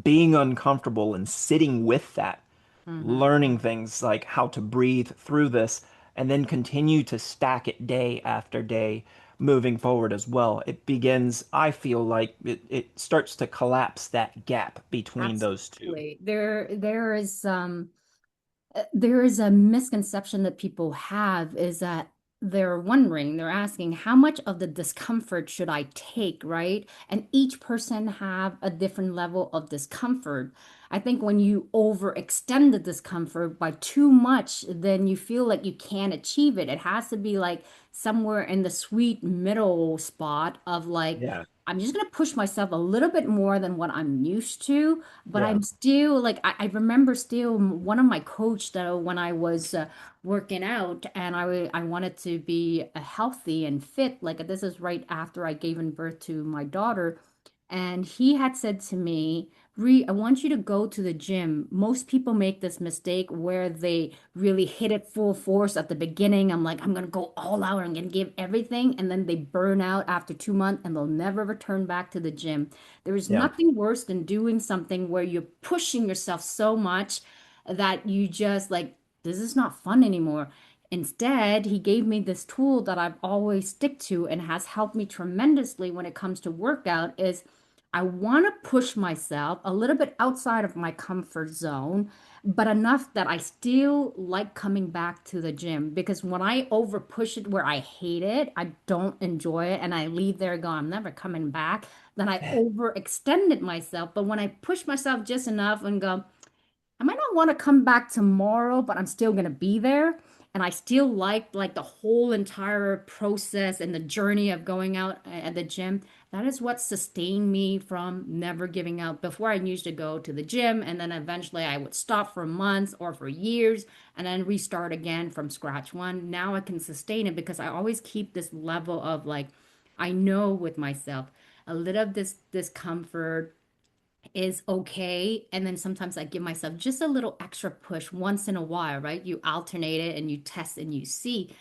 being uncomfortable and sitting with that, Hmm. learning things like how to breathe through this, and then continue to stack it day after day moving forward as well. It begins, I feel like it starts to collapse that gap between those two. Absolutely. There is a misconception that people have is that they're asking, how much of the discomfort should I take, right? And each person have a different level of discomfort. I think when you overextend the discomfort by too much, then you feel like you can't achieve it. It has to be like somewhere in the sweet middle spot of like, Yeah. I'm just gonna push myself a little bit more than what I'm used to, but Yeah. I'm still like I remember still one of my coach that when I was working out and I wanted to be healthy and fit, like this is right after I gave in birth to my daughter, and he had said to me, Bree, I want you to go to the gym. Most people make this mistake where they really hit it full force at the beginning. I'm like, I'm gonna go all out, I'm gonna give everything, and then they burn out after 2 months and they'll never return back to the gym. There is Yeah. nothing worse than doing something where you're pushing yourself so much that you just like, this is not fun anymore. Instead, he gave me this tool that I've always stick to and has helped me tremendously when it comes to workout is I want to push myself a little bit outside of my comfort zone, but enough that I still like coming back to the gym because when I over push it where I hate it, I don't enjoy it, and I leave there going, I'm never coming back, then I overextended myself. But when I push myself just enough and go, I might not want to come back tomorrow, but I'm still gonna be there. And I still like the whole entire process and the journey of going out at the gym. That is what sustained me from never giving up. Before I used to go to the gym and then eventually I would stop for months or for years and then restart again from scratch one. Now I can sustain it because I always keep this level of like I know with myself a little of this discomfort is okay. And then sometimes I give myself just a little extra push once in a while, right? You alternate it and you test and you see.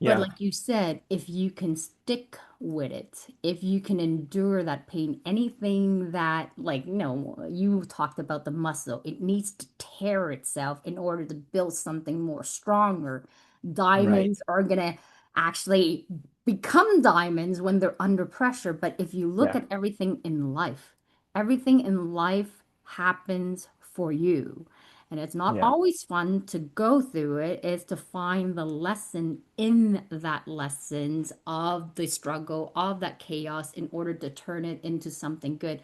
But Yeah. like you said, if you can stick with it, if you can endure that pain, anything that, like, you talked about the muscle, it needs to tear itself in order to build something more stronger. Right. Diamonds are gonna actually become diamonds when they're under pressure. But if you look Yeah. at everything in life happens for you. And it's not Yeah. always fun to go through it, is to find the lesson in that lessons of the struggle, of that chaos in order to turn it into something good.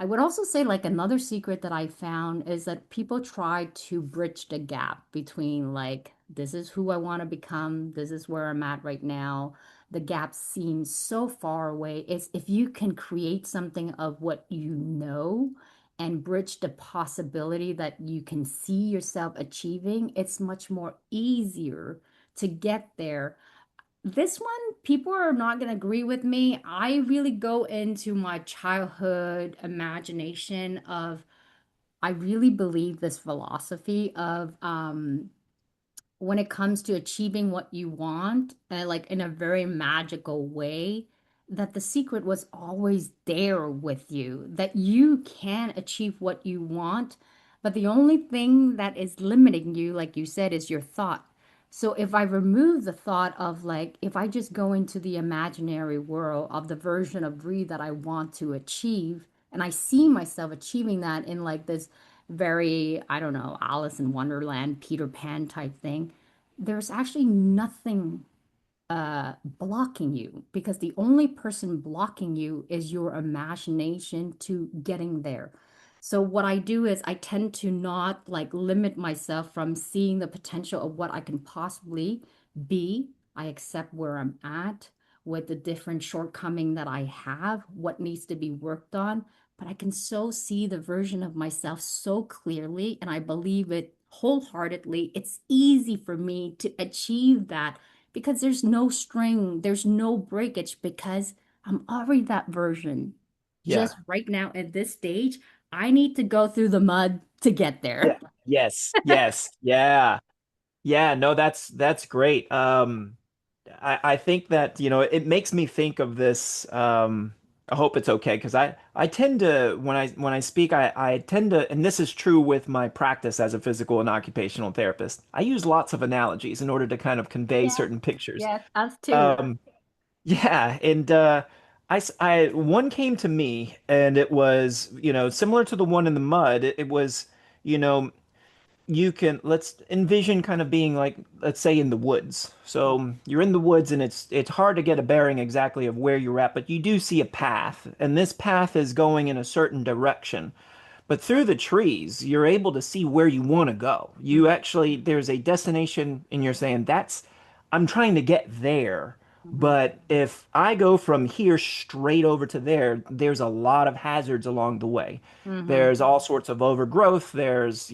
I would also say like another secret that I found is that people try to bridge the gap between like this is who I want to become, this is where I'm at right now. The gap seems so far away. It's if you can create something of what you know and bridge the possibility that you can see yourself achieving, it's much more easier to get there. This one, people are not going to agree with me. I really go into my childhood imagination of, I really believe this philosophy of when it comes to achieving what you want, like in a very magical way, that the secret was always there with you, that you can achieve what you want, but the only thing that is limiting you, like you said, is your thought. So if I remove the thought of like, if I just go into the imaginary world of the version of Bree that I want to achieve, and I see myself achieving that in like this very, I don't know, Alice in Wonderland, Peter Pan type thing, there's actually nothing blocking you because the only person blocking you is your imagination to getting there. So what I do is I tend to not like limit myself from seeing the potential of what I can possibly be. I accept where I'm at with the different shortcoming that I have, what needs to be worked on, but I can so see the version of myself so clearly and I believe it wholeheartedly. It's easy for me to achieve that because there's no string, there's no breakage because I'm already that version. Yeah. Just right now at this stage, I need to go through the mud to get there. Yeah. Yes. Yes. Yeah. Yeah, no, that's great. I think that, it makes me think of this. I hope it's okay because I tend to when I speak, I tend to, and this is true with my practice as a physical and occupational therapist. I use lots of analogies in order to kind of convey Yes, certain pictures. yes, us too. Um, yeah, and one came to me and it was, similar to the one in the mud. It was, you know, you can let's envision kind of being like, let's say in the woods. So you're in the woods and it's hard to get a bearing exactly of where you're at, but you do see a path, and this path is going in a certain direction. But through the trees, you're able to see where you want to go. You actually, there's a destination, and you're saying, I'm trying to get there. Mm-hmm. But if I go from here straight over to there, there's a lot of hazards along the way. Mm-hmm. There's all sorts of overgrowth. There's,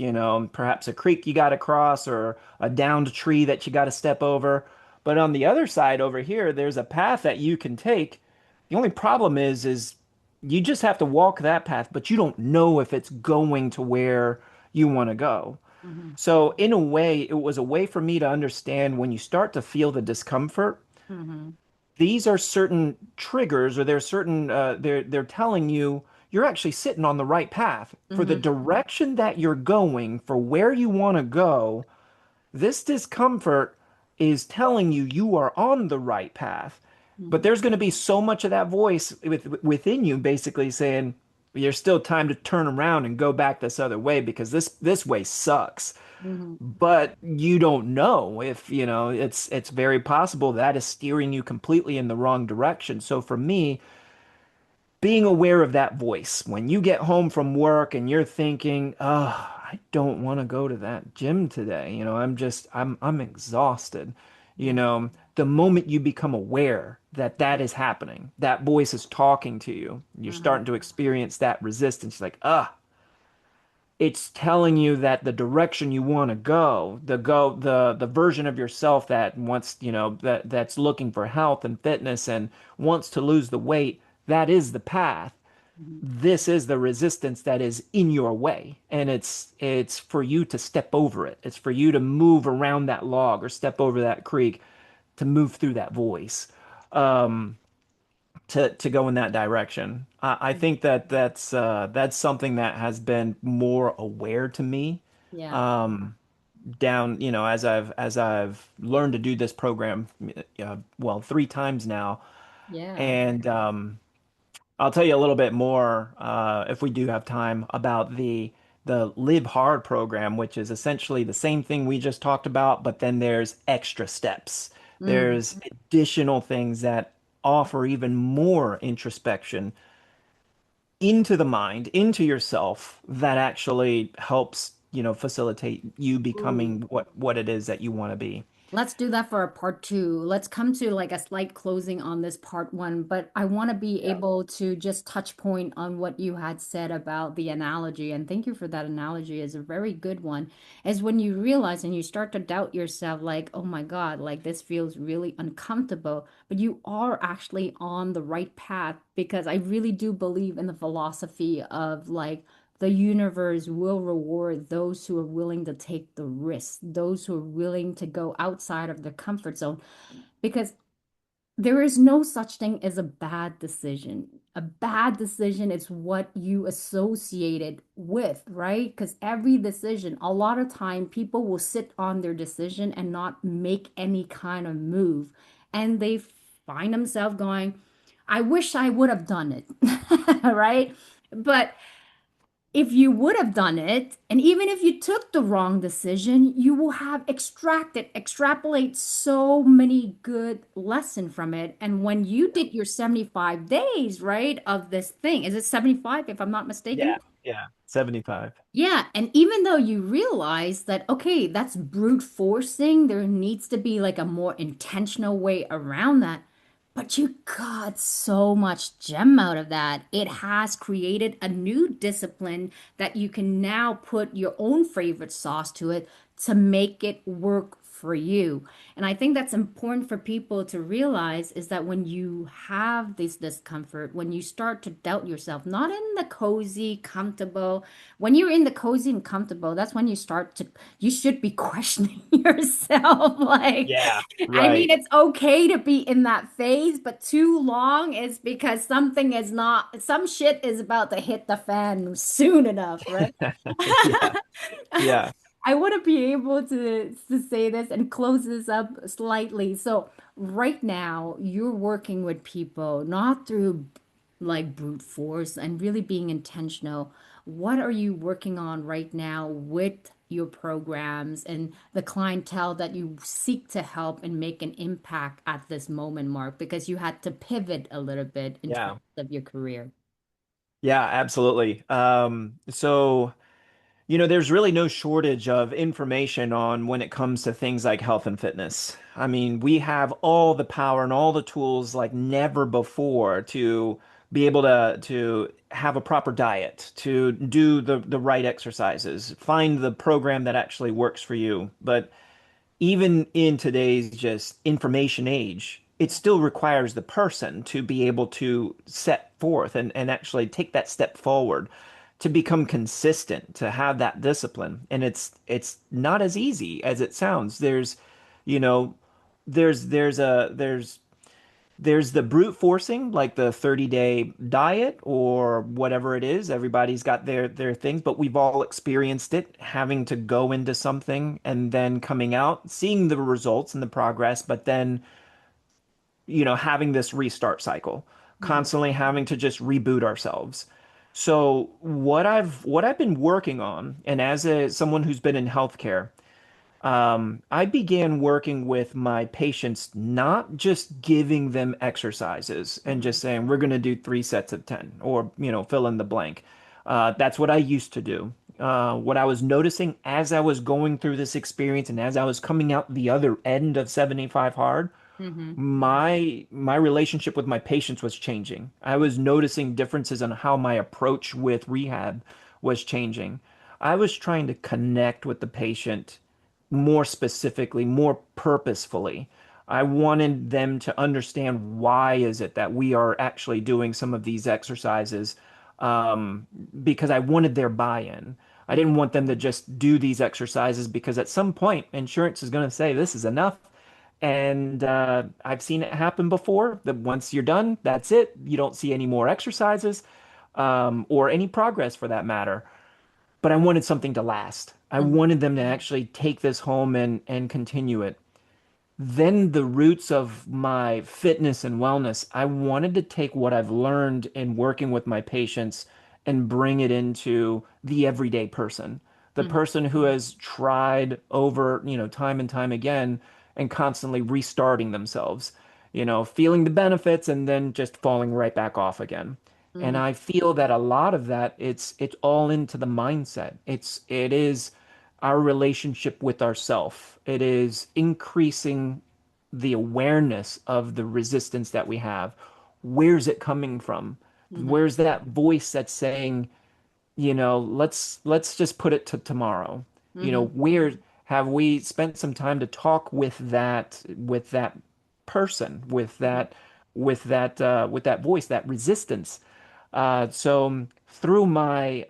perhaps a creek you got to cross or a downed tree that you got to step over. But on the other side over here, there's a path that you can take. The only problem is you just have to walk that path, but you don't know if it's going to where you want to go. Mm-hmm. So, in a way, it was a way for me to understand when you start to feel the discomfort, Mm-hmm. these are certain triggers, or there's certain they're telling you you're actually sitting on the right path for the Mm-hmm. direction that you're going, for where you want to go. This discomfort is telling you you are on the right path, but Mm-hmm. there's going to be so much of that voice within you basically saying there's still time to turn around and go back this other way because this way sucks. Mm-hmm. But you don't know if, it's very possible that is steering you completely in the wrong direction. So for me, being aware of that voice when you get home from work and you're thinking, oh, I don't want to go to that gym today. I'm exhausted. Yeah. The moment you become aware that that is happening, that voice is talking to you, you're Mm-hmm. starting to experience that resistance. Like, it's telling you that the direction you want to go, the version of yourself that wants, that's looking for health and fitness and wants to lose the weight, that is the path. Mm-hmm. This is the resistance that is in your way, and it's for you to step over it. It's for you to move around that log or step over that creek to move through that voice. To go in that direction. I think that that's something that has been more aware to me Yeah. um, down, as I've learned to do this program, well, 3 times now, Yeah. and I'll tell you a little bit more if we do have time about the Live Hard program, which is essentially the same thing we just talked about, but then there's extra steps. Mm-hmm. There's additional things that offer even more introspection, into the mind, into yourself, that actually helps, facilitate you Ooh. becoming what it is that you want to be. Let's do that for a part two. Let's come to like a slight closing on this part one, but I want to be Yeah. able to just touch point on what you had said about the analogy. And thank you for that analogy. Is a very good one. Is when you realize and you start to doubt yourself, like, oh my God, like this feels really uncomfortable, but you are actually on the right path because I really do believe in the philosophy of like, the universe will reward those who are willing to take the risk, those who are willing to go outside of their comfort zone, because there is no such thing as a bad decision. A bad decision is what you associate it with, right? Because every decision, a lot of time, people will sit on their decision and not make any kind of move. And they find themselves going, I wish I would have done it, right? But if you would have done it, and even if you took the wrong decision, you will have extrapolate so many good lesson from it. And when you did your 75 days, right, of this thing, is it 75 if I'm not Yeah. mistaken? Yeah. 75. Yeah, and even though you realize that, okay, that's brute forcing, there needs to be like a more intentional way around that. But you got so much gem out of that. It has created a new discipline that you can now put your own favorite sauce to it to make it work for you. And I think that's important for people to realize is that when you have this discomfort, when you start to doubt yourself, not in the cozy, comfortable, when you're in the cozy and comfortable, that's when you start to, you should be questioning yourself. Like, Yeah. I mean, Right. it's okay to be in that phase, but too long is because something is not, some shit is about to hit the fan soon enough, right? Yeah. Yeah. I want to be able to say this and close this up slightly. So right now, you're working with people not through like brute force and really being intentional. What are you working on right now with your programs and the clientele that you seek to help and make an impact at this moment, Mark? Because you had to pivot a little bit in terms Yeah. of your career. Yeah, absolutely. There's really no shortage of information on when it comes to things like health and fitness. I mean, we have all the power and all the tools like never before to be able to have a proper diet, to do the right exercises, find the program that actually works for you. But even in today's just information age, it Yeah. still requires the person to be able to set forth and actually take that step forward to become consistent, to have that discipline. And it's not as easy as it sounds. You know, there's the brute forcing, like the 30-day diet or whatever it is. Everybody's got their things, but we've all experienced it, having to go into something and then coming out, seeing the results and the progress, but then, having this restart cycle, Mhm. constantly having to just reboot ourselves. So what I've been working on, and as someone who's been in healthcare, I began working with my patients, not just giving them exercises and Mhm. just saying, we're going to do 3 sets of 10 or, fill in the blank. That's what I used to do. What I was noticing as I was going through this experience and as I was coming out the other end of 75 hard, Mhm. my relationship with my patients was changing. I was noticing differences in how my approach with rehab was changing. I was trying to connect with the patient more specifically, more purposefully. I wanted them to understand why is it that we are actually doing some of these exercises, um, because I wanted their buy-in. I Mhm. didn't want them to just do these exercises because at some point insurance is going to say this is enough. And I've seen it happen before that once you're done, that's it. You don't see any more exercises, or any progress for that matter. But I wanted something to last. I Mhm. wanted them to actually take this home and continue it. Then the roots of my fitness and wellness, I wanted to take what I've learned in working with my patients and bring it into the everyday person, the Mhm. person who has tried over, time and time again and constantly restarting themselves, feeling the benefits and then just falling right back off again. And Hmm. I feel that a lot of that it's all into the mindset. It is our relationship with ourself. It is increasing the awareness of the resistance that we have. Where's it coming from? Hmm. Where's that voice that's saying, let's just put it to tomorrow. Hmm. Where have we spent some time to talk with that person, with that voice, that resistance? So through my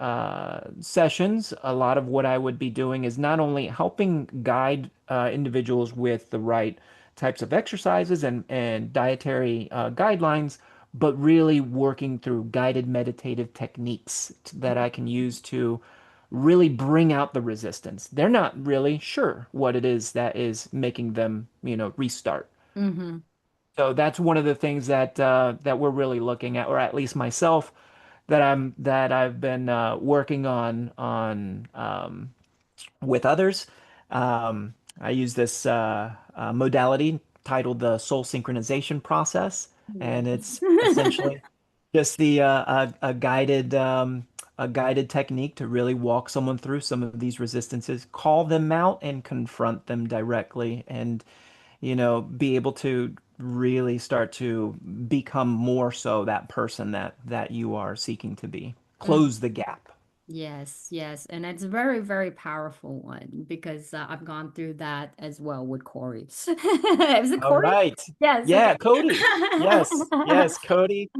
sessions, a lot of what I would be doing is not only helping guide individuals with the right types of exercises and dietary guidelines, but really working through guided meditative techniques that I can use to really bring out the resistance. They're not really sure what it is that is making them, restart. Hmm. So that's one of the things that we're really looking at, or at least myself, that I've been working on with others. I use this modality titled the soul synchronization process, and Yes. it's essentially just a guided technique to really walk someone through some of these resistances, call them out, and confront them directly, and be able to really start to become more so that person that you are seeking to be. Close the gap. Yes, yes. And it's a very, very powerful one because I've gone through that as well with Corey. Is it All Corey? right. Yes, Yeah, okay. Cody. Yes, yes, Cody.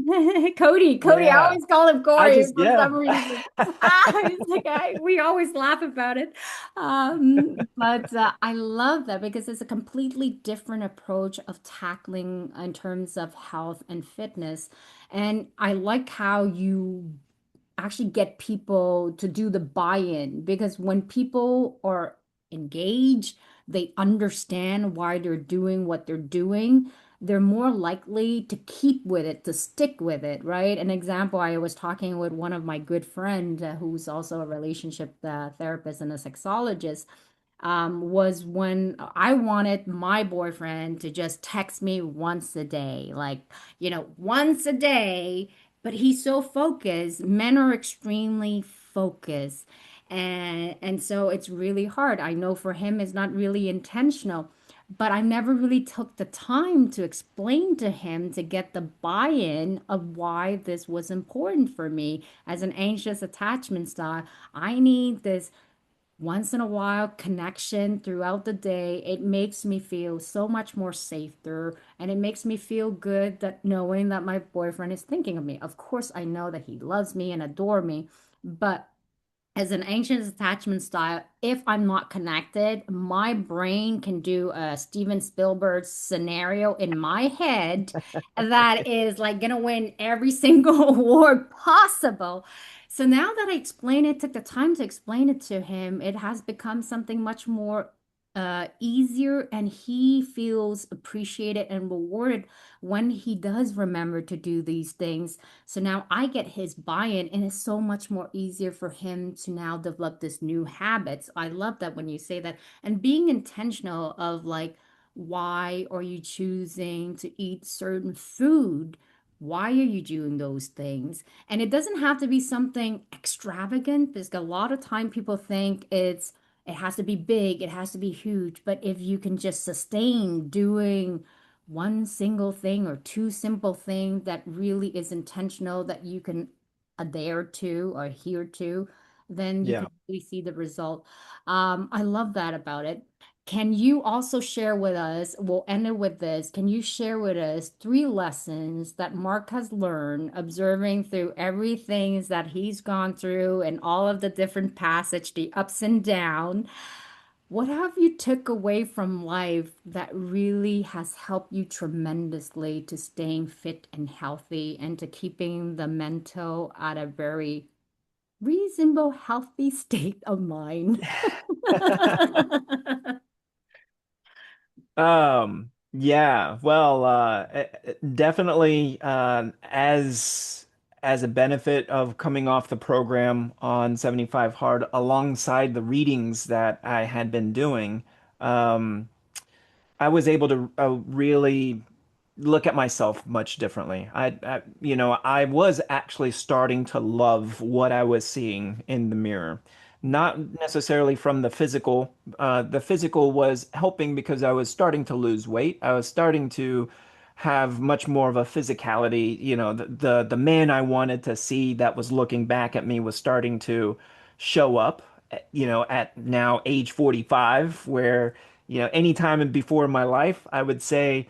Cody. I Yeah. always call him I Corey just, for yeah. some reason. It's like we always laugh about it. But I love that because it's a completely different approach of tackling in terms of health and fitness. And I like how you actually get people to do the buy-in because when people are engaged, they understand why they're doing what they're doing. They're more likely to keep with it, to stick with it, right? An example, I was talking with one of my good friend who's also a relationship therapist and a sexologist, was when I wanted my boyfriend to just text me once a day, like, once a day, but he's so focused. Men are extremely focused. And so it's really hard. I know for him it's not really intentional, but I never really took the time to explain to him to get the buy-in of why this was important for me as an anxious attachment style. I need this once in a while connection throughout the day. It makes me feel so much more safer, and it makes me feel good that knowing that my boyfriend is thinking of me. Of course, I know that he loves me and adore me, but as an anxious attachment style, if I'm not connected, my brain can do a Steven Spielberg scenario in my head that is like gonna win every single award possible. So now that I explain it, took the time to explain it to him, it has become something much more easier, and he feels appreciated and rewarded when he does remember to do these things. So now I get his buy-in, and it's so much more easier for him to now develop this new habits. I love that when you say that. And being intentional of like, why are you choosing to eat certain food? Why are you doing those things? And it doesn't have to be something extravagant because a lot of time people think it has to be big, it has to be huge. But if you can just sustain doing one single thing or two simple things that really is intentional that you can adhere to or adhere to, then you Yeah. can really see the result. I love that about it. Can you also share with us, we'll end it with this, can you share with us three lessons that Mark has learned observing through everything that he's gone through and all of the different passage, the ups and downs? What have you took away from life that really has helped you tremendously to staying fit and healthy and to keeping the mental at a very reasonable, healthy state of mind? Yeah, well, definitely, as a benefit of coming off the program on 75 Hard alongside the readings that I had been doing, I was able to really look at myself much differently. I was actually starting to love what I was seeing in the mirror. Not necessarily from the physical. The physical was helping because I was starting to lose weight. I was starting to have much more of a physicality. The man I wanted to see that was looking back at me was starting to show up, at now age 45, where, any time before in my life, I would say,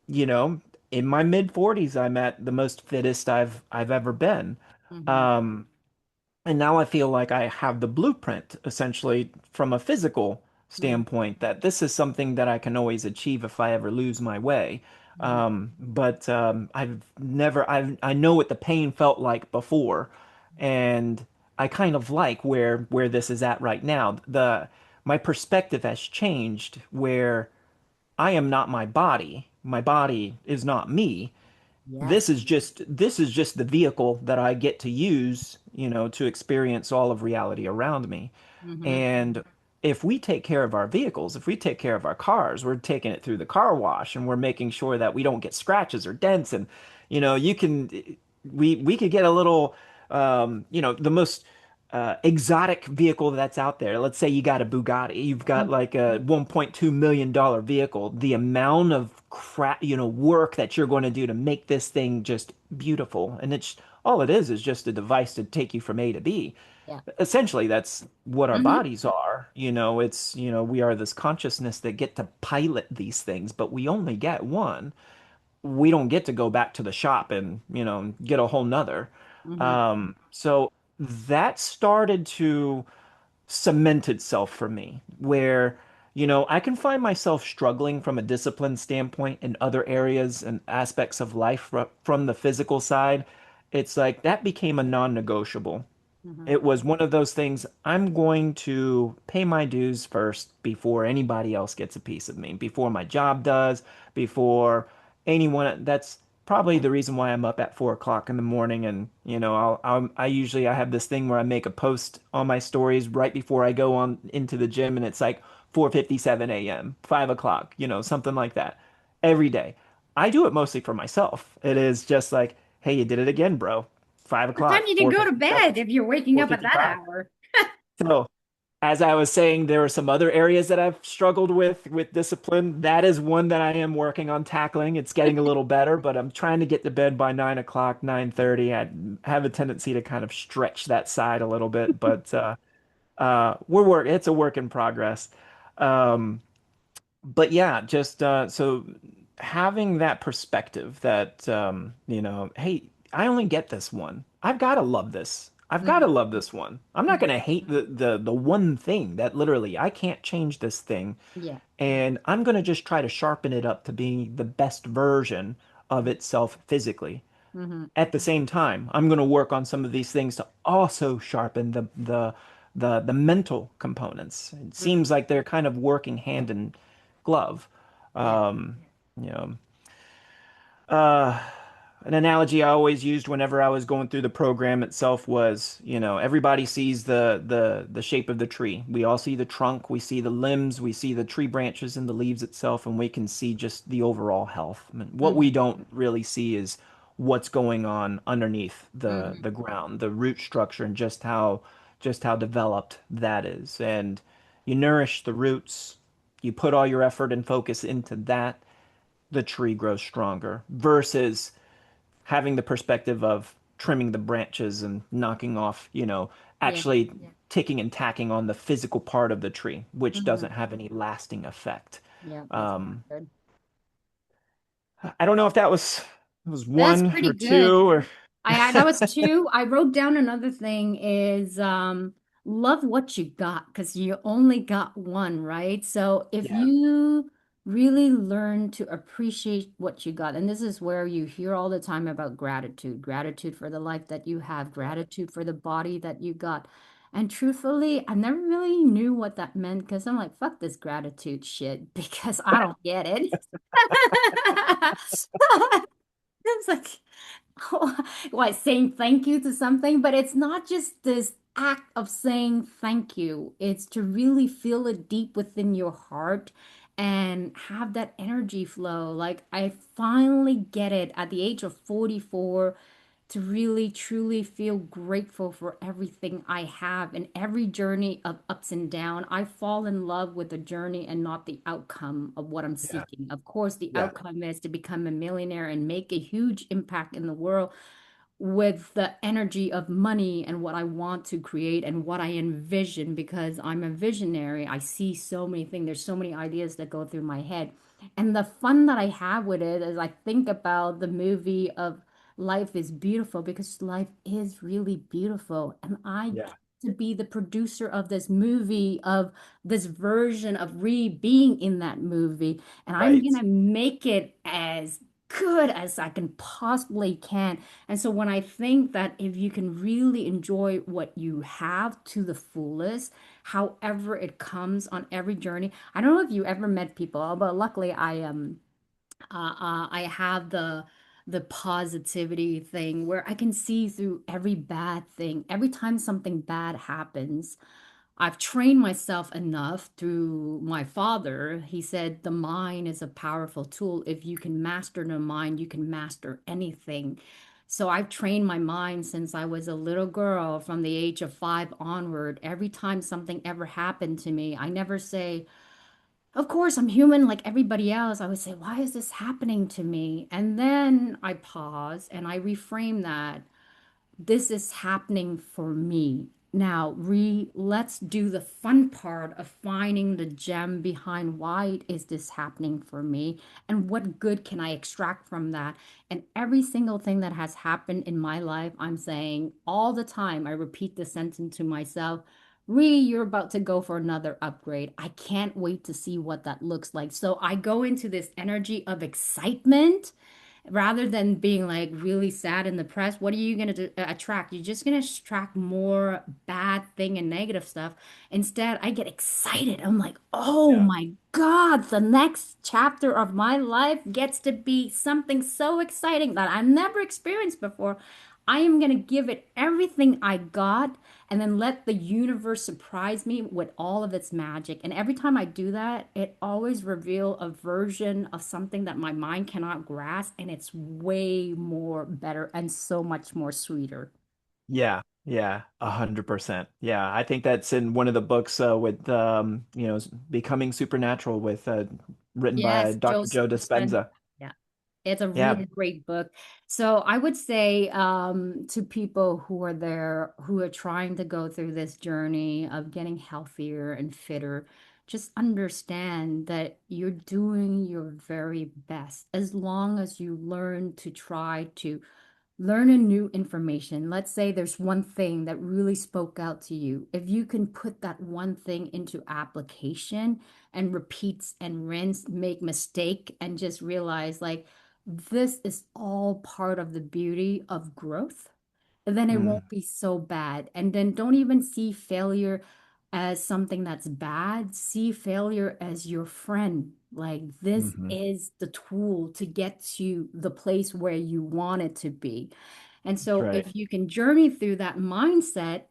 you know, in my mid 40s, I'm at the most fittest I've ever been. Hmm. Um, and now I feel like I have the blueprint essentially from a physical Hmm. standpoint that this is something that I can always achieve if I ever lose my way. Hmm. But I know what the pain felt like before, and I kind of like where this is at right now. My perspective has changed where I am not my body. My body is not me. Yes. This is just the vehicle that I get to use, to experience all of reality around me. Hmm. And if we take care of our vehicles, if we take care of our cars, we're taking it through the car wash and we're making sure that we don't get scratches or dents. And you can we could get a little the most exotic vehicle that's out there. Let's say you got a Bugatti, you've got like a $1.2 million vehicle. The amount of crap, work that you're going to do to make this thing just beautiful. And it's all it is just a device to take you from A to B. Yeah. Essentially, that's what our Hmm. bodies are. We are this consciousness that get to pilot these things, but we only get one. We don't get to go back to the shop and, get a whole nother. Hmm. So that started to cement itself for me, where, I can find myself struggling from a discipline standpoint in other areas and aspects of life from the physical side. It's like that became a non-negotiable. Hmm. It was one of those things, I'm going to pay my dues first before anybody else gets a piece of me, before my job does, before anyone. That's probably the reason why I'm up at 4 o'clock in the morning. And, I have this thing where I make a post on my stories right before I go on into the gym, and it's like 4:57 a.m., 5 o'clock, something like that every day. I do it mostly for myself. It is just like, hey, you did it again, bro. Five What time o'clock, you can go to 4:57, bed if you're waking up at that 4:55. hour? So, as I was saying, there are some other areas that I've struggled with discipline. That is one that I am working on tackling. It's getting a little better, but I'm trying to get to bed by 9 o'clock, 9:30. I have a tendency to kind of stretch that side a little bit, but it's a work in progress. Um, but yeah, just so having that perspective that hey, I only get this one. I've got to love this. I've got to Hmm. love this one. I'm not going to hate the one thing that literally I can't change this thing, Yeah. and I'm going to just try to sharpen it up to be the best version of itself physically. Hmm. At the same time, I'm going to work on some of these things to also sharpen the mental components. It seems like they're kind of working hand in glove. Yeah. Um, you know, uh, an analogy I always used whenever I was going through the program itself was, everybody sees the shape of the tree. We all see the trunk, we see the limbs, we see the tree branches and the leaves itself, and we can see just the overall health. I mean, what we Hmm. don't really see is what's going on underneath the Hmm. the ground, the root structure, and just how developed that is. And you nourish the roots, you put all your effort and focus into that, the tree grows stronger versus having the perspective of trimming the branches and knocking off, Yeah. actually ticking and tacking on the physical part of the tree, which Hmm. doesn't have any lasting effect. Yeah, that's Um, good. I don't know if that was That's one pretty or good. two or That was two. I wrote down another thing is love what you got because you only got one, right? So if yeah. you really learn to appreciate what you got, and this is where you hear all the time about gratitude, gratitude for the life that you have, Yeah. gratitude for the body that you got. And truthfully, I never really knew what that meant because I'm like, fuck this gratitude shit because I don't get it. It's like, what, saying thank you to something, but it's not just this act of saying thank you. It's to really feel it deep within your heart and have that energy flow. Like I finally get it at the age of 44 to really truly feel grateful for everything I have and every journey of ups and down. I fall in love with the journey and not the outcome of what I'm Yeah. seeking. Of course, the Yeah. outcome is to become a millionaire and make a huge impact in the world with the energy of money and what I want to create and what I envision because I'm a visionary. I see so many things. There's so many ideas that go through my head. And the fun that I have with it is I think about the movie of Life is Beautiful because life is really beautiful. And I Yeah. get to be the producer of this movie, of this version of re being in that movie. And I'm Right. gonna make it as good as I can possibly can. And so when I think that if you can really enjoy what you have to the fullest, however it comes on every journey. I don't know if you ever met people, but luckily I have the positivity thing where I can see through every bad thing. Every time something bad happens, I've trained myself enough through my father. He said the mind is a powerful tool. If you can master the mind, you can master anything. So I've trained my mind since I was a little girl from the age of 5 onward. Every time something ever happened to me, I never say, of course, I'm human like everybody else. I would say, why is this happening to me? And then I pause and I reframe that this is happening for me. Now, let's do the fun part of finding the gem behind why is this happening for me and what good can I extract from that? And every single thing that has happened in my life, I'm saying all the time, I repeat this sentence to myself. You're about to go for another upgrade. I can't wait to see what that looks like. So I go into this energy of excitement rather than being like really sad in the press. What are you going to attract? You're just going to attract more bad thing and negative stuff. Instead, I get excited. I'm like, oh Yeah. my God, the next chapter of my life gets to be something so exciting that I've never experienced before. I am going to give it everything I got and then let the universe surprise me with all of its magic. And every time I do that, it always reveal a version of something that my mind cannot grasp, and it's way more better and so much more sweeter. Yeah. Yeah. 100%. Yeah. I think that's in one of the books with Becoming Supernatural with written by Yes, Dr. Joe Dispenza. Dispenza. Yeah. It's a Yeah. really great book. So I would say to people who are there, who are trying to go through this journey of getting healthier and fitter, just understand that you're doing your very best as long as you learn to try to learn a new information. Let's say there's one thing that really spoke out to you. If you can put that one thing into application and repeats and rinse, make mistake and just realize like this is all part of the beauty of growth, then it Mm, won't be so bad. And then don't even see failure as something that's bad. See failure as your friend. Like this hmm. is the tool to get to the place where you want it to be. And That's so right. if you can journey through that mindset,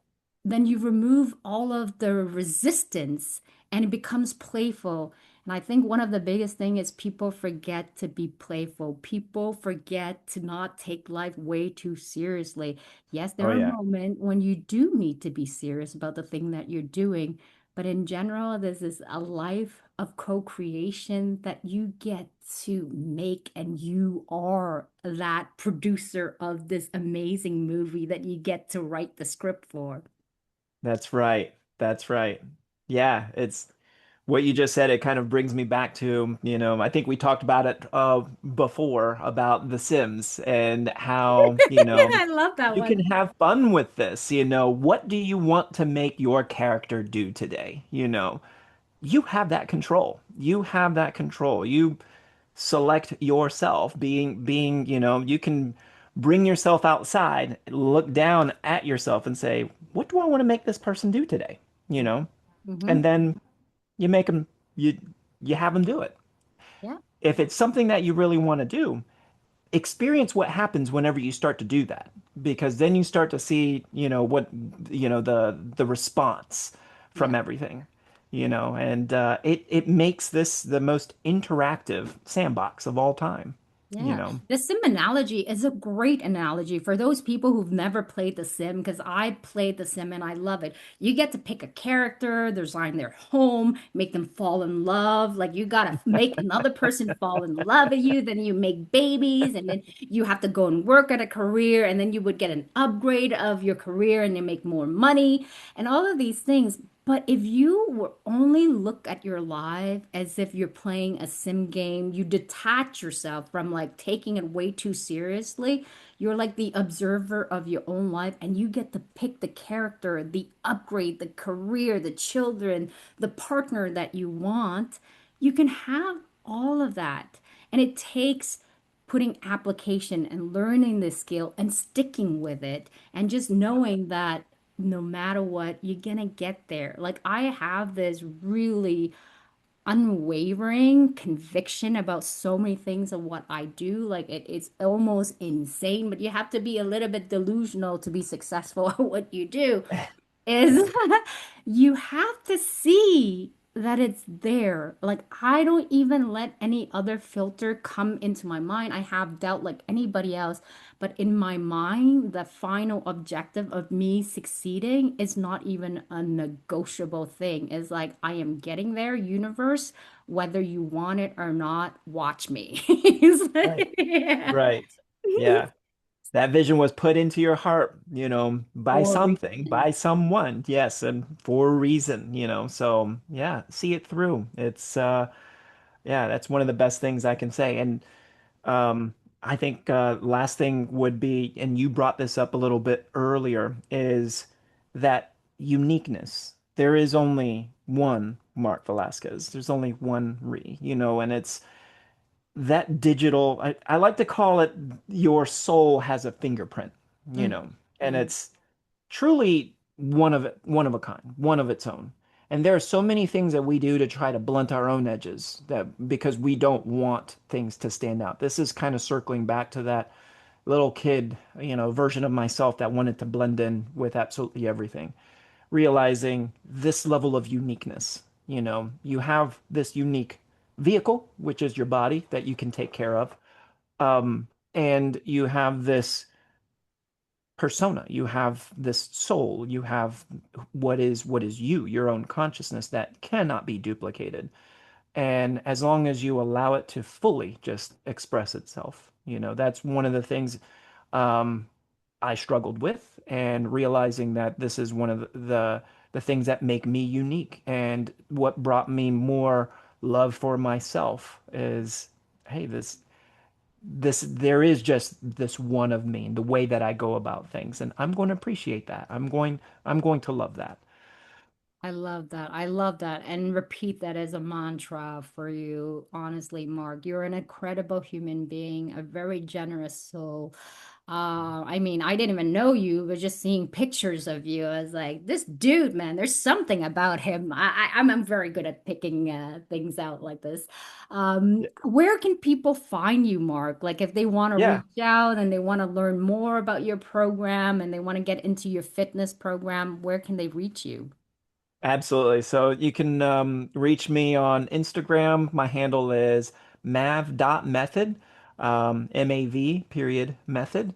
then you remove all of the resistance and it becomes playful. And I think one of the biggest thing is people forget to be playful. People forget to not take life way too seriously. Yes, Oh there are yeah. moments when you do need to be serious about the thing that you're doing, but in general, this is a life of co-creation that you get to make, and you are that producer of this amazing movie that you get to write the script for. That's right. That's right. Yeah, it's what you just said. It kind of brings me back to, I think we talked about it before about The Sims and how, I love that you can one. have fun with this. What do you want to make your character do today? You have that control. You have that control. You select yourself being, you can bring yourself outside, look down at yourself and say, what do I want to make this person do today? You know, Mm-hmm. and then you make them, you have them do it. Yeah, If it's something that you really want to do, experience what happens whenever you start to do that, because then you start to see, what, the response from yeah. everything. and it makes this the most interactive sandbox of all time, you Yeah, know. the sim analogy is a great analogy for those people who've never played the sim because I played the sim and I love it. You get to pick a character, design their home, make them fall in love. Like you gotta make another person fall in love with you, then you make babies, and then you have to go and work at a career, and then you would get an upgrade of your career and you make more money and all of these things. But if you were only look at your life as if you're playing a sim game, you detach yourself from like taking it way too seriously. You're like the observer of your own life, and you get to pick the character, the upgrade, the career, the children, the partner that you want. You can have all of that. And it takes putting application and learning this skill and sticking with it and just knowing that no matter what, you're gonna get there. Like I have this really unwavering conviction about so many things of what I do. Like it's almost insane, but you have to be a little bit delusional to be successful at what you do is you have to see that it's there. Like I don't even let any other filter come into my mind. I have doubt like anybody else, but in my mind, the final objective of me succeeding is not even a negotiable thing. It's like I am getting there, universe, whether you want it or not, watch me. It's Right. like, yeah. Right. Yeah. That vision was put into your heart, by For a something, reason. by someone. Yes, and for a reason. So, yeah, see it through. Yeah, that's one of the best things I can say. And um, I think last thing would be, and you brought this up a little bit earlier, is that uniqueness. There is only one Mark Velasquez. There's only one and it's that digital, I like to call it your soul has a fingerprint, and Mhm. it's truly one of a kind, one of its own. And there are so many things that we do to try to blunt our own edges that because we don't want things to stand out. This is kind of circling back to that little kid, version of myself that wanted to blend in with absolutely everything, realizing this level of uniqueness. You have this unique vehicle, which is your body that you can take care of. And you have this persona, you have this soul, you have what is you, your own consciousness that cannot be duplicated. And as long as you allow it to fully just express itself, that's one of the things um, I struggled with, and realizing that this is one of the things that make me unique. And what brought me more love for myself is, hey, this there is just this one of me, the way that I go about things, and I'm going to appreciate that. I'm going to love that. I love that. I love that. And repeat that as a mantra for you. Honestly, Mark, you're an incredible human being, a very generous soul. I mean, I didn't even know you, but just seeing pictures of you, I was like, this dude, man, there's something about him. I'm very good at picking things out like this. Yeah. Where can people find you, Mark? Like if they want to Yeah, reach out and they want to learn more about your program and they want to get into your fitness program, where can they reach you? absolutely. So you can reach me on Instagram. My handle is mav.method, MAV period method.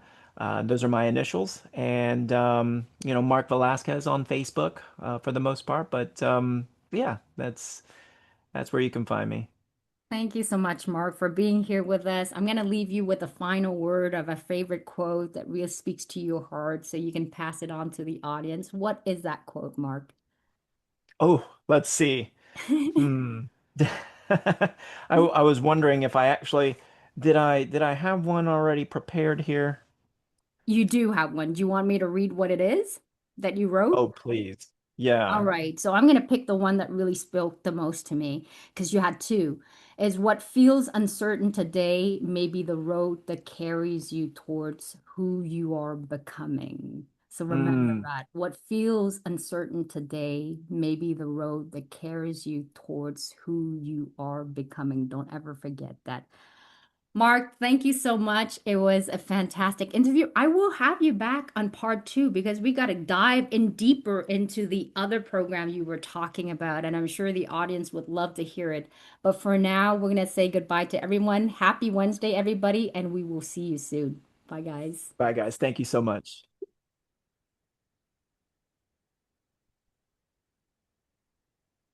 Those are my initials. And, Mark Velasquez on Facebook for the most part. But yeah, that's where you can find me. Thank you so much, Mark, for being here with us. I'm going to leave you with a final word of a favorite quote that really speaks to your heart so you can pass it on to the audience. What is that quote, Mark? Oh, let's see. Hmm. I was wondering if I actually did I have one already prepared here? You do have one. Do you want me to read what it is that you wrote? Oh, please. All Yeah. right, so I'm going to pick the one that really spoke the most to me because you had two. Is what feels uncertain today may be the road that carries you towards who you are becoming. So remember Mm. that. What feels uncertain today may be the road that carries you towards who you are becoming. Don't ever forget that. Mark, thank you so much. It was a fantastic interview. I will have you back on part two because we got to dive in deeper into the other program you were talking about, and I'm sure the audience would love to hear it. But for now, we're going to say goodbye to everyone. Happy Wednesday, everybody, and we will see you soon. Bye, guys. Bye, guys. Thank you so much.